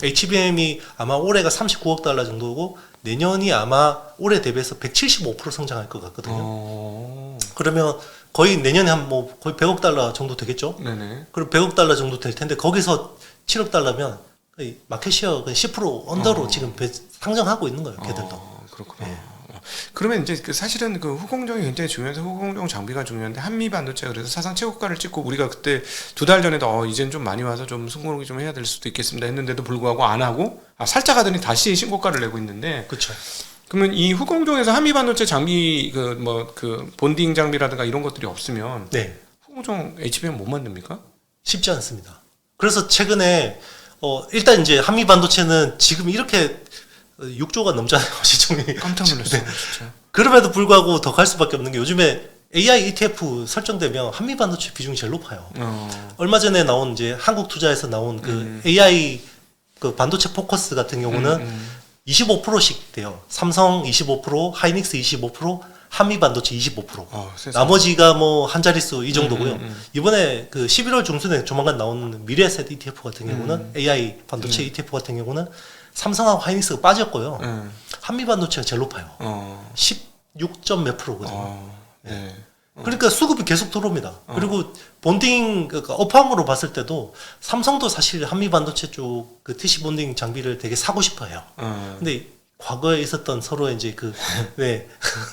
HBM이 아마 올해가 39억 달러 정도고 내년이 아마 올해 대비해서 175% 성장할 것 같거든요. 그러면 거의 내년에 한 뭐 거의 100억 달러 정도 되겠죠? 네네. 그럼 100억 달러 정도 될 텐데 거기서 7억 달러면 거의 마켓 쉐어 10% 언더로 지금 상정하고 있는 거예요, 걔들도. 그렇구나. 네. 그러면 이제 사실은 그 후공정이 굉장히 중요해서 후공정 장비가 중요한데 한미 반도체 그래서 사상 최고가를 찍고 우리가 그때 2달 전에도 이젠 좀 많이 와서 좀 승공이 좀 해야 될 수도 있겠습니다 했는데도 불구하고 안 하고 살짝 하더니 다시 신고가를 내고 있는데. 그렇죠. 그러면 이 후공정에서 한미 반도체 장비 본딩 장비라든가 이런 것들이 없으면 네. 후공정 HBM 못 만듭니까? 쉽지 않습니다. 그래서 최근에 일단 이제 한미 반도체는 지금 이렇게 6조가 넘잖아요, 시총이. 깜짝 놀랐어요, 진짜. 그럼에도 불구하고 더 갈 수밖에 없는 게 요즘에 AI ETF 설정되면 한미 반도체 비중이 제일 높아요. 얼마 전에 나온 이제 한국 투자에서 나온 그 AI 그 반도체 포커스 같은 경우는 25%씩 돼요. 삼성 25%, 하이닉스 25%, 한미 반도체 25%. 나머지가 뭐 한 자릿수 이 정도고요. 이번에 그 11월 중순에 조만간 나오는 미래에셋 ETF 같은 경우는 AI 반도체 ETF 같은 경우는 삼성하고 하이닉스가 빠졌고요. 한미 반도체가 제일 높아요. 16점 몇 프로거든요. 네. 그러니까 수급이 계속 들어옵니다. 그리고 본딩 그러니까 업황으로 봤을 때도 삼성도 사실 한미 반도체 쪽 그 TC 본딩 장비를 되게 사고 싶어해요. 근데 과거에 있었던 서로 이제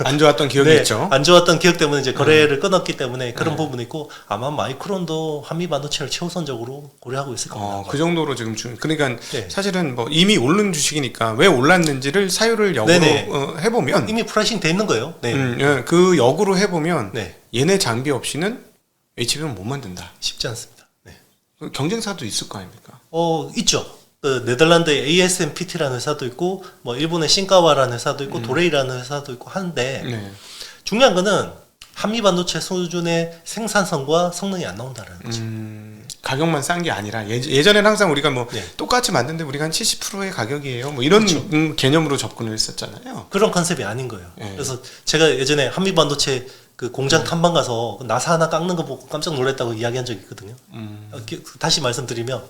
안 좋았던 기억이 있죠. 안 좋았던 기억 때문에 이제 거래를 끊었기 때문에 그런 부분이 있고 아마 마이크론도 한미 반도체를 최우선적으로 고려하고 있을 겁니다. 그 정도로 지금 그러니까 사실은 뭐 이미 오른 주식이니까 왜 올랐는지를 사유를 역으로 해보면 이미 프라이싱 돼 있는 거예요. 그 역으로 해보면 얘네 장비 없이는 HBM 못 만든다. 쉽지 않습니다. 경쟁사도 있을 거 아닙니까? 있죠. 그 네덜란드의 ASMPT라는 회사도 있고 뭐 일본의 신카와라는 회사도 있고 도레이라는 회사도 있고 한데 중요한 거는 한미 반도체 수준의 생산성과 성능이 안 나온다는 거죠. 가격만 싼 게 아니라 예전에는 항상 우리가 뭐 똑같이 만드는데 우리가 한 70%의 가격이에요. 뭐 이런 개념으로 접근을 했었잖아요. 그런 컨셉이 아닌 거예요. 그래서 제가 예전에 한미 반도체 그 공장 탐방 가서 나사 하나 깎는 거 보고 깜짝 놀랐다고 이야기한 적이 있거든요. 다시 말씀드리면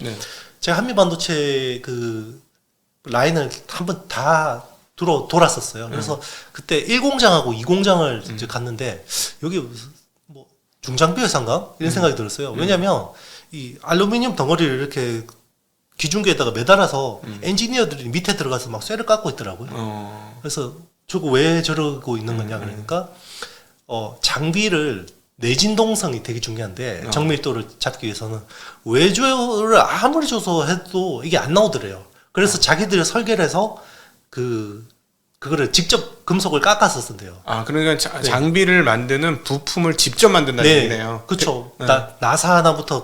제가 한미 반도체 그 라인을 한번 다 돌았었어요. 그래서 그때 1공장하고 2공장을 이제 갔는데 여기 뭐 중장비 회사인가 이런 생각이 들었어요. 왜냐하면 이 알루미늄 덩어리를 이렇게 기중계에다가 매달아서 엔지니어들이 밑에 들어가서 막 쇠를 깎고 있더라고요. 그래서 저거 왜 저러고 있는 거냐 그러니까 장비를 내진동성이 되게 중요한데 정밀도를 잡기 위해서는 외조를 아무리 줘서 해도 이게 안 나오더래요. 그래서 자기들이 설계를 해서 그거를 직접 금속을 깎아서 쓴대요. 그러니까 장비를 만드는 부품을 직접 만든다는 얘기네요. 그렇죠. 나사 하나부터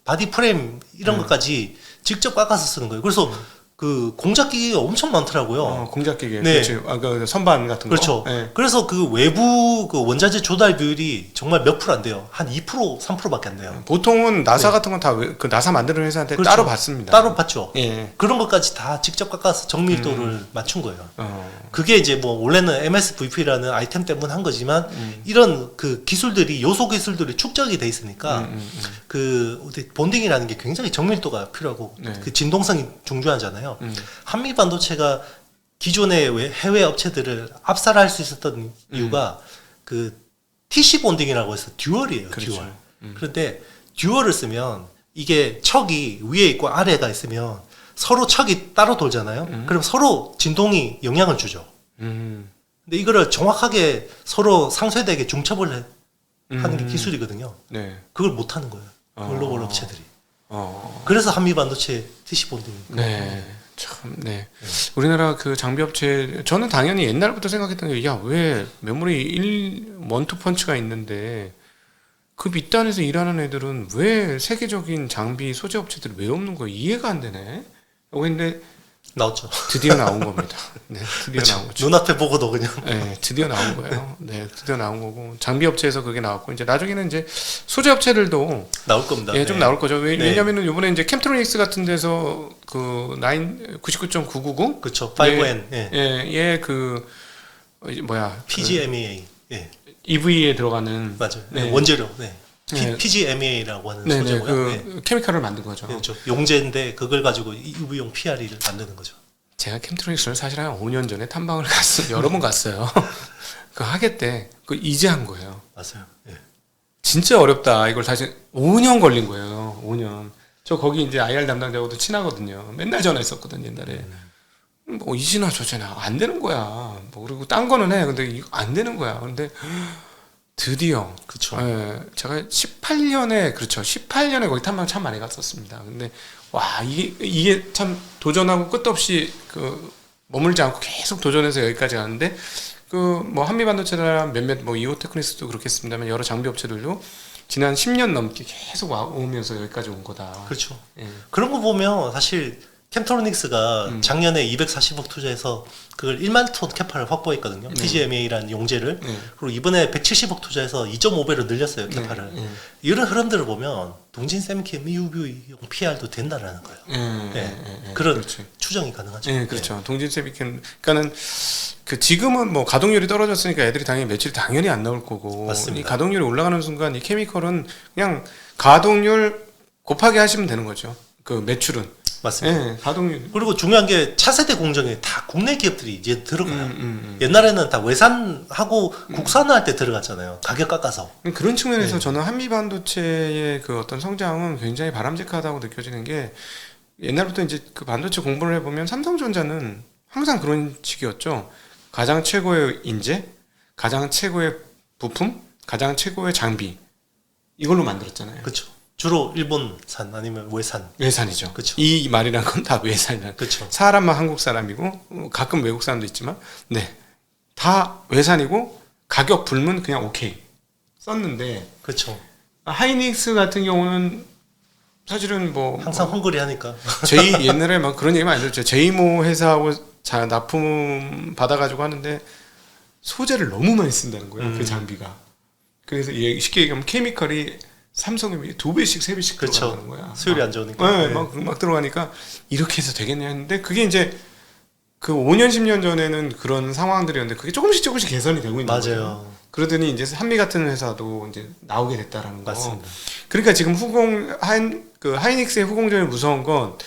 바디 프레임 이런 것까지 직접 깎아서 쓰는 거예요. 그래서 그 공작기계가 엄청 많더라고요. 공작기계. 그렇지. 그 선반 같은 거. 그렇죠. 그래서 그 외부 그 원자재 조달 비율이 정말 몇 프로 안 돼요. 한 2%, 3%밖에 안 돼요. 보통은 나사 같은 건 다 그 나사 만드는 회사한테 따로 받습니다. 따로 받죠. 그런 것까지 다 직접 깎아서 정밀도를 맞춘 거예요. 그게 이제 뭐 원래는 MSVP라는 아이템 때문에 한 거지만 이런 그 기술들이 요소 기술들이 축적이 돼 있으니까 그 본딩이라는 게 굉장히 정밀도가 필요하고 그 진동성이 중요하잖아요. 한미 반도체가 기존의 해외 업체들을 압살할 수 있었던 이유가 그 TC 본딩이라고 해서 듀얼이에요. 그렇죠. 듀얼. 그런데 듀얼을 쓰면 이게 척이 위에 있고 아래가 있으면 서로 척이 따로 돌잖아요. 그럼 서로 진동이 영향을 주죠. 근데 이거를 정확하게 서로 상쇄되게 중첩을 하는 게 기술이거든요. 네. 그걸 못 하는 거예요. 글로벌 업체들이. 어. 그래서 한미 반도체 TC 본딩입니다. 네. 참, 네. 우리나라 그 장비 업체, 저는 당연히 옛날부터 생각했던 게, 야, 왜 메모리 원투펀치가 있는데, 그 밑단에서 일하는 애들은 왜 세계적인 장비 소재 업체들이 왜 없는 거야? 이해가 안 되네. 근데 나왔죠. 드디어 나온 겁니다. 네, 드디어 그쵸. 나온 거죠. 눈앞에 보고도 그냥. 네, 드디어 나온 거예요. 네, 드디어 나온 거고 장비 업체에서 그게 나왔고 이제 나중에는 이제 소재 업체들도 나올 겁니다. 예, 좀 네. 나올 거죠. 네. 왜냐면은 이번에 이제 캠트로닉스 같은 데서 그 99.999 그렇죠. 5N. 예. 예, 그 뭐야 PGMEA. 예. EV에 들어가는 맞아요. 네. 원재료. 네. 네. PGMEA라고 하는 네, 소재고요. 그 케미칼을 만든 거죠. 네, 그렇죠. 용제인데 그걸 가지고 UV용 PRE를 만드는 거죠. 제가 캠트로닉스를 사실 한 5년 전에 탐방을 여러 번 갔어요. 그 하겠대. 그 이제 한 거예요. 맞아요. 예. 진짜 어렵다. 이걸 다시 5년 걸린 거예요. 5년. 저 거기 이제 IR 담당자하고도 친하거든요. 맨날 전화했었거든 옛날에. 뭐 이지나 저지나 안 되는 거야. 뭐 그리고 딴 거는 해. 근데 이거 안 되는 거야. 근데 드디어 그렇죠. 예, 제가 18년에 그렇죠. 18년에 거기 탐방 참 많이 갔었습니다. 근데 와 이게 참 도전하고 끝없이 그 머물지 않고 계속 도전해서 여기까지 가는데 그 뭐 한미 반도체나 몇몇 뭐 이오테크닉스도 그렇겠습니다만 여러 장비 업체들도 지난 10년 넘게 계속 오면서 여기까지 온 거다. 그렇죠. 예. 그런 거 보면 사실 캠트로닉스가 작년에 240억 투자해서 그걸 1만 톤 캐파를 확보했거든요. PGMEA라는 용제를. 그리고 이번에 170억 투자해서 2.5배로 늘렸어요, 캐파를. 이런 흐름들을 보면 동진 샘캠 EUV용 PR도 된다라는 거예요. 그런 그렇지. 추정이 가능하죠. 네, 그렇죠. 동진 세비캠, 그러니까는 그 지금은 뭐 가동률이 떨어졌으니까 애들이 당연히 매출이 당연히 안 나올 거고, 맞습니다. 이 가동률이 올라가는 순간 이 케미컬은 그냥 가동률 곱하기 하시면 되는 거죠. 그 매출은. 맞습니다. 네, 가동률. 그리고 중요한 게 차세대 공정에 다 국내 기업들이 이제 들어가요. 옛날에는 다 외산하고 국산화할 때 들어갔잖아요. 가격 깎아서. 그런 측면에서 저는 한미 반도체의 그 어떤 성장은 굉장히 바람직하다고 느껴지는 게 옛날부터 이제 그 반도체 공부를 해보면 삼성전자는 항상 그런 식이었죠. 가장 최고의 인재, 가장 최고의 부품, 가장 최고의 장비 이걸로 만들었잖아요. 그렇죠. 주로 일본산 아니면 외산. 외산이죠. 그쵸. 이 말이란 건 다 외산이란. 그렇죠. 사람만 한국 사람이고 가끔 외국 사람도 있지만, 네, 다 외산이고 가격 불문 그냥 오케이 썼는데 그렇죠. 하이닉스 같은 경우는 사실은 뭐 항상 헝그리 하니까. 옛날에 막 그런 얘기 많이 들었죠. 제이모 회사하고 납품 받아가지고 하는데 소재를 너무 많이 쓴다는 거예요. 그 장비가. 그래서 쉽게 얘기하면 케미컬이 삼성이 2배씩 3배씩 그렇죠. 들어가는 거야. 수율이 안 좋으니까. 네, 막 들어가니까 이렇게 해서 되겠냐 했는데 그게 이제 그 5년 10년 전에는 그런 상황들이었는데 그게 조금씩 개선이 되고 있는 거예요. 맞아요. 그러더니 이제 한미 같은 회사도 이제 나오게 됐다라는 거. 맞습니다. 그러니까 지금 하이닉스의 후공정이 무서운 건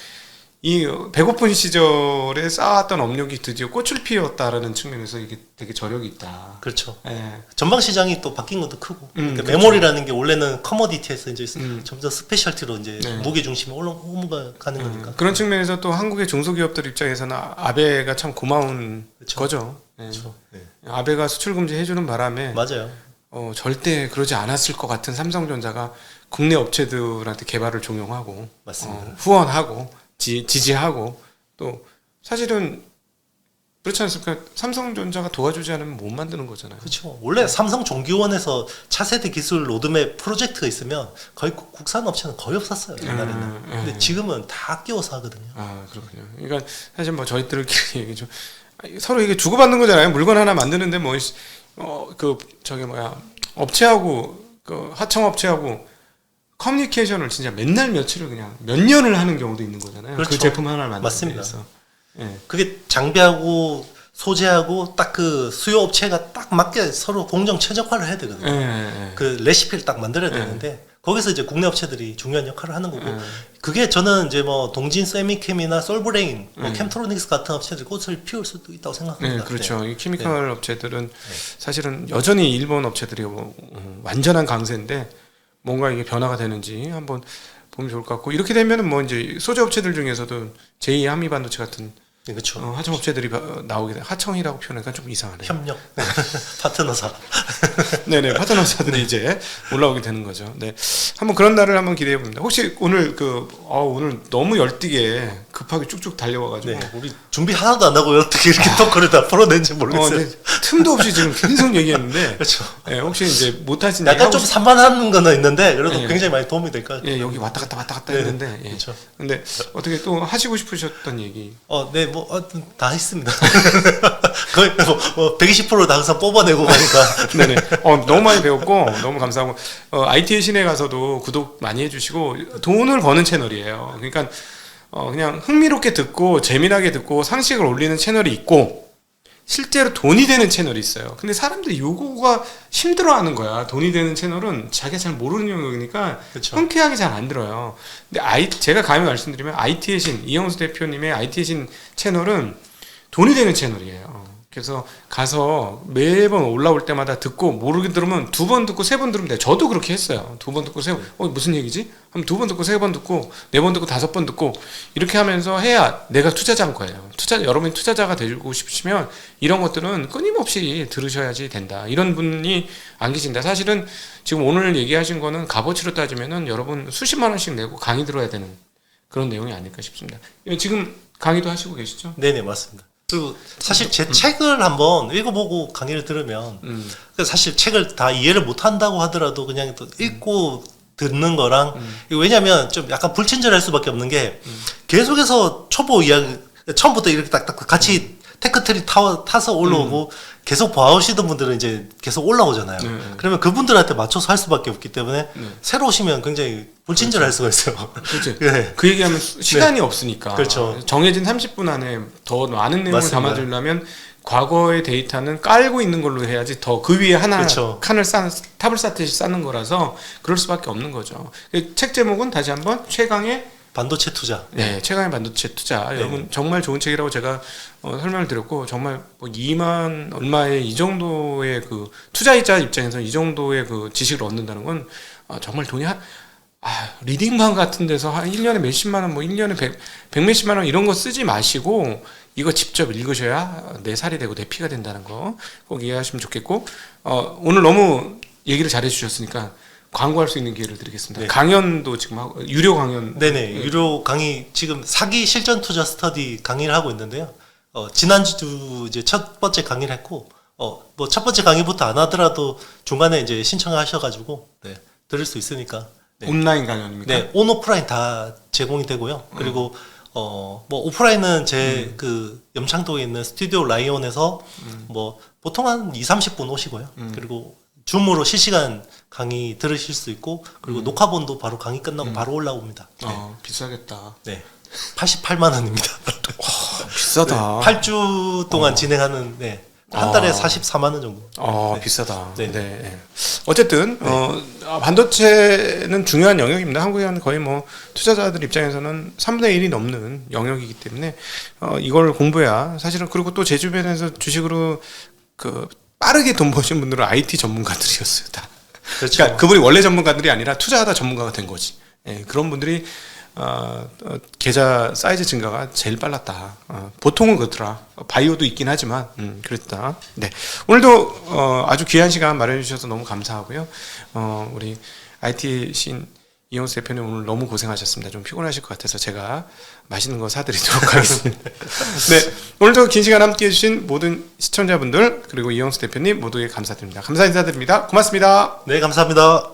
이 배고픈 시절에 쌓았던 업력이 드디어 꽃을 피웠다라는 측면에서 이게 되게 저력이 있다. 그렇죠. 예. 전방 시장이 또 바뀐 것도 크고. 그러니까 그렇죠. 메모리라는 게 원래는 커머디티에서 이제 점점 스페셜티로 이제 네. 무게 중심이 올라가는 거니까. 그런 측면에서 또 한국의 중소기업들 입장에서는 아베가 참 고마운 그렇죠. 거죠. 예. 그렇죠. 네. 아베가 수출 금지 해주는 바람에 맞아요. 절대 그러지 않았을 것 같은 삼성전자가 국내 업체들한테 개발을 종용하고 맞습니다. 후원하고 지지하고 또 사실은 그렇지 않습니까? 삼성전자가 도와주지 않으면 못 만드는 거잖아요. 그렇죠. 원래 삼성 종기원에서 차세대 기술 로드맵 프로젝트가 있으면 거의 국산 업체는 거의 없었어요. 옛날에는. 근데 지금은 다 끼워서 하거든요. 아 그렇군요. 그러니까 사실 뭐 저희들끼리 얘기 좀 서로 이게 주고받는 거잖아요. 물건 하나 만드는데 뭐 그 저기 뭐야 업체하고 그 하청 업체하고 커뮤니케이션을 진짜 맨날 며칠을 그냥 몇 년을 하는 경우도 있는 거잖아요. 그렇죠. 그 제품 하나를 만들기 맞습니다. 위해서. 예. 그게 장비하고 소재하고 딱 그 수요 업체가 딱 맞게 서로 공정 최적화를 해야 되거든요. 예. 그 레시피를 딱 만들어야 되는데 거기서 이제 국내 업체들이 중요한 역할을 하는 거고 그게 저는 이제 뭐 동진 세미캠이나 솔브레인, 뭐 캠트로닉스 같은 업체들 꽃을 피울 수도 있다고 생각합니다. 네, 그렇죠. 이 케미컬 업체들은 사실은 여전히 일본 업체들이 완전한 강세인데 뭔가 이게 변화가 되는지 한번 보면 좋을 것 같고 이렇게 되면은 뭐 이제 소재 업체들 중에서도 제2 한미 반도체 같은 네, 그렇죠. 하청업체들이 나오게 돼. 하청이라고 표현하니까 좀 이상하네요. 협력 파트너사. 네네, 파트너사들이 이제 올라오게 되는 거죠. 네, 한번 그런 날을 한번 기대해 봅니다. 혹시 오늘 오늘 너무 열띠게 급하게 쭉쭉 달려와가지고 네, 우리 준비 하나도 안 하고 어떻게 이렇게 토크를 다 풀어낸지 모르겠어요. 네, 틈도 없이 지금 계속 얘기했는데, 그렇죠. 네, 혹시 이제 못하신 약간 좀 산만한 거는 있는데 그래도 네. 굉장히 많이 도움이 될 것 같아요. 예, 여기 왔다 갔다 네, 했는데, 예. 그렇죠. 근데 어떻게 또 하시고 싶으셨던 얘기? 네, 뭐 다 했습니다. 거의 120%다 항상 뽑아내고 가니까. 네네. 너무 많이 배웠고 너무 감사하고 IT의 신에 가서도 구독 많이 해주시고 돈을 버는 채널이에요. 그러니까 그냥 흥미롭게 듣고 재미나게 듣고 상식을 올리는 채널이 있고 실제로 돈이 되는 채널이 있어요. 근데 사람들이 요거가 힘들어하는 거야. 돈이 되는 채널은 자기가 잘 모르는 영역이니까 그쵸. 흔쾌하게 잘 안 들어요. 근데 제가 감히 말씀드리면 IT의 신 이영수 대표님의 IT의 신 채널은 돈이 되는 채널이에요. 그래서 가서 매번 올라올 때마다 듣고 모르게 들으면 2번 듣고 3번 들으면 돼. 저도 그렇게 했어요. 2번 듣고 3번. 무슨 얘기지? 하면 2번 듣고 3번 듣고 4번 듣고 5번 듣고 이렇게 하면서 해야 내가 투자자인 거예요. 여러분이 투자자가 되고 싶으시면 이런 것들은 끊임없이 들으셔야지 된다. 이런 분이 안 계신다. 사실은 지금 오늘 얘기하신 거는 값어치로 따지면은 여러분 수십만 원씩 내고 강의 들어야 되는 그런 내용이 아닐까 싶습니다. 지금 강의도 하시고 계시죠? 네네, 맞습니다. 그리고 사실 제 책을 한번 읽어보고 강의를 들으면 사실 책을 다 이해를 못한다고 하더라도 그냥 또 읽고 듣는 거랑 왜냐면 좀 약간 불친절할 수밖에 없는 게 계속해서 초보 이야기 처음부터 이렇게 딱딱 같이 테크트리 타서 올라오고 계속 봐오시던 분들은 이제 계속 올라오잖아요. 그러면 그분들한테 맞춰서 할 수밖에 없기 때문에 새로 오시면 굉장히 불친절할 수가 있어요. 그렇죠. 네. 그 얘기하면 시간이 없으니까. 그렇죠. 정해진 30분 안에 더 많은 내용을 맞습니다. 담아주려면 과거의 데이터는 깔고 있는 걸로 해야지 더 그 위에 하나 그렇죠. 탑을 쌓듯이 쌓는 거라서 그럴 수밖에 없는 거죠. 책 제목은 다시 한번 최강의 반도체 투자. 네, 최강의 반도체 투자. 네. 여러분 정말 좋은 책이라고 제가 설명을 드렸고 정말 뭐 2만 얼마의 이 정도의 그 투자자 입장에서 이 정도의 그 지식을 얻는다는 건 정말 돈이 리딩방 같은 데서 한 1년에 몇십만 원, 뭐 1년에 100 몇십만 원 이런 거 쓰지 마시고 이거 직접 읽으셔야 내 살이 되고 내 피가 된다는 거 꼭 이해하시면 좋겠고 오늘 너무 얘기를 잘해 주셨으니까 광고할 수 있는 기회를 드리겠습니다. 네. 강연도 지금 하고 유료 강연. 네네, 유료 강의 지금 사기 실전 투자 스터디 강의를 하고 있는데요. 지난주 이제 첫 번째 강의를 했고 뭐 첫 번째 강의부터 안 하더라도 중간에 이제 신청하셔가지고 네, 들을 수 있으니까. 네. 온라인 강연입니까? 네, 온 오프라인 다 제공이 되고요. 그리고 뭐 오프라인은 제 그 염창동에 있는 스튜디오 라이온에서 뭐 보통 한 2-30분 오시고요. 그리고 줌으로 실시간 강의 들으실 수 있고 그리고 녹화본도 바로 강의 끝나고 바로 올라옵니다. 네. 비싸겠다. 네. 88만 원입니다. 비싸다. 네, 8주 동안 진행하는 한 달에 44만 원 정도. 네. 비싸다. 네. 네. 어쨌든 반도체는 중요한 영역입니다. 한국에는 거의 뭐 투자자들 입장에서는 3분의 1이 넘는 영역이기 때문에 이걸 공부해야 사실은 그리고 또 제 주변에서 주식으로 그 빠르게 돈 버신 분들은 IT 전문가들이었어요. 다. 그렇죠. 그러니까 그분이 원래 전문가들이 아니라 투자하다 전문가가 된 거지. 예, 그런 분들이 계좌 사이즈 증가가 제일 빨랐다. 보통은 그렇더라. 바이오도 있긴 하지만 그랬다. 네, 오늘도 아주 귀한 시간 마련해 주셔서 너무 감사하고요. 우리 IT 신 이영수 대표님 오늘 너무 고생하셨습니다. 좀 피곤하실 것 같아서 제가 맛있는 거 사드리도록 하겠습니다. 네, 오늘도 긴 시간 함께해 주신 모든 시청자분들 그리고 이영수 대표님 모두에 감사드립니다. 감사 인사드립니다. 고맙습니다. 네, 감사합니다.